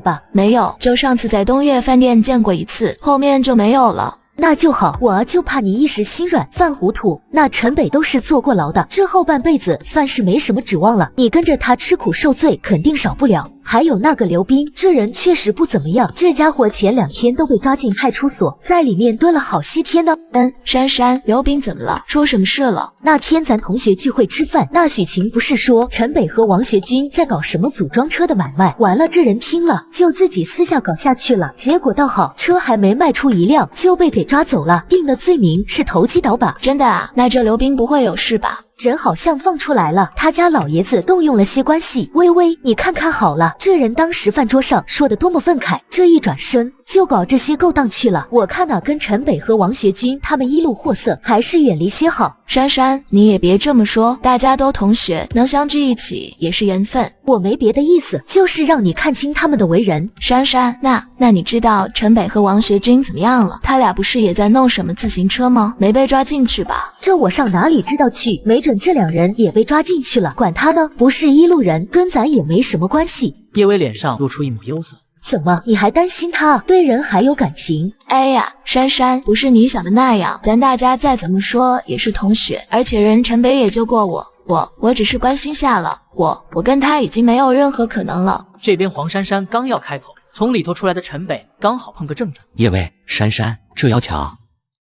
吧？没有，就上次在东岳饭店见过一次，后面就没有了。那就好，我就怕你一时心软犯糊涂。那陈北都是坐过牢的，之后半辈子算是没什么指望了。你跟着他吃苦受罪，肯定少不了。还有那个刘斌，这人确实不怎么样，这家伙前2天都被抓进派出所，在里面蹲了好些天呢。珊珊，刘斌怎么了？出什么事了？那天咱同学聚会吃饭，那许晴不是说陈北和王学军在搞什么组装车的买卖？完了，这人听了就自己私下搞下去了，结果倒好，车还没卖出1辆就被给抓走了，定的罪名是投机倒把。真的啊？那这刘斌不会有事吧？人好像放出来了，他家老爷子动用了些关系。微微，你看看好了，这人当时饭桌上说的多么愤慨，这一转身就搞这些勾当去了。我看哪跟陈北和王学军他们一路货色，还是远离些好。珊珊，你也别这么说，大家都同学，能相聚一起也是缘分。我没别的意思，就是让你看清他们的为人。珊珊，那你知道陈北和王学军怎么样了？他俩不是也在弄什么自行车吗？没被抓进去吧？这我上哪里知道去？没准这2人也被抓进去了，管他呢，不是一路人，跟咱也没什么关系。叶薇脸上露出一抹忧色。怎么，你还担心他？对人还有感情？哎呀，珊珊，不是你想的那样，咱大家再怎么说也是同学，而且人陈北也救过我只是关心下了，我跟他已经没有任何可能了。这边黄珊珊刚要开口，从里头出来的陈北刚好碰个正着。叶薇，珊珊，这要巧。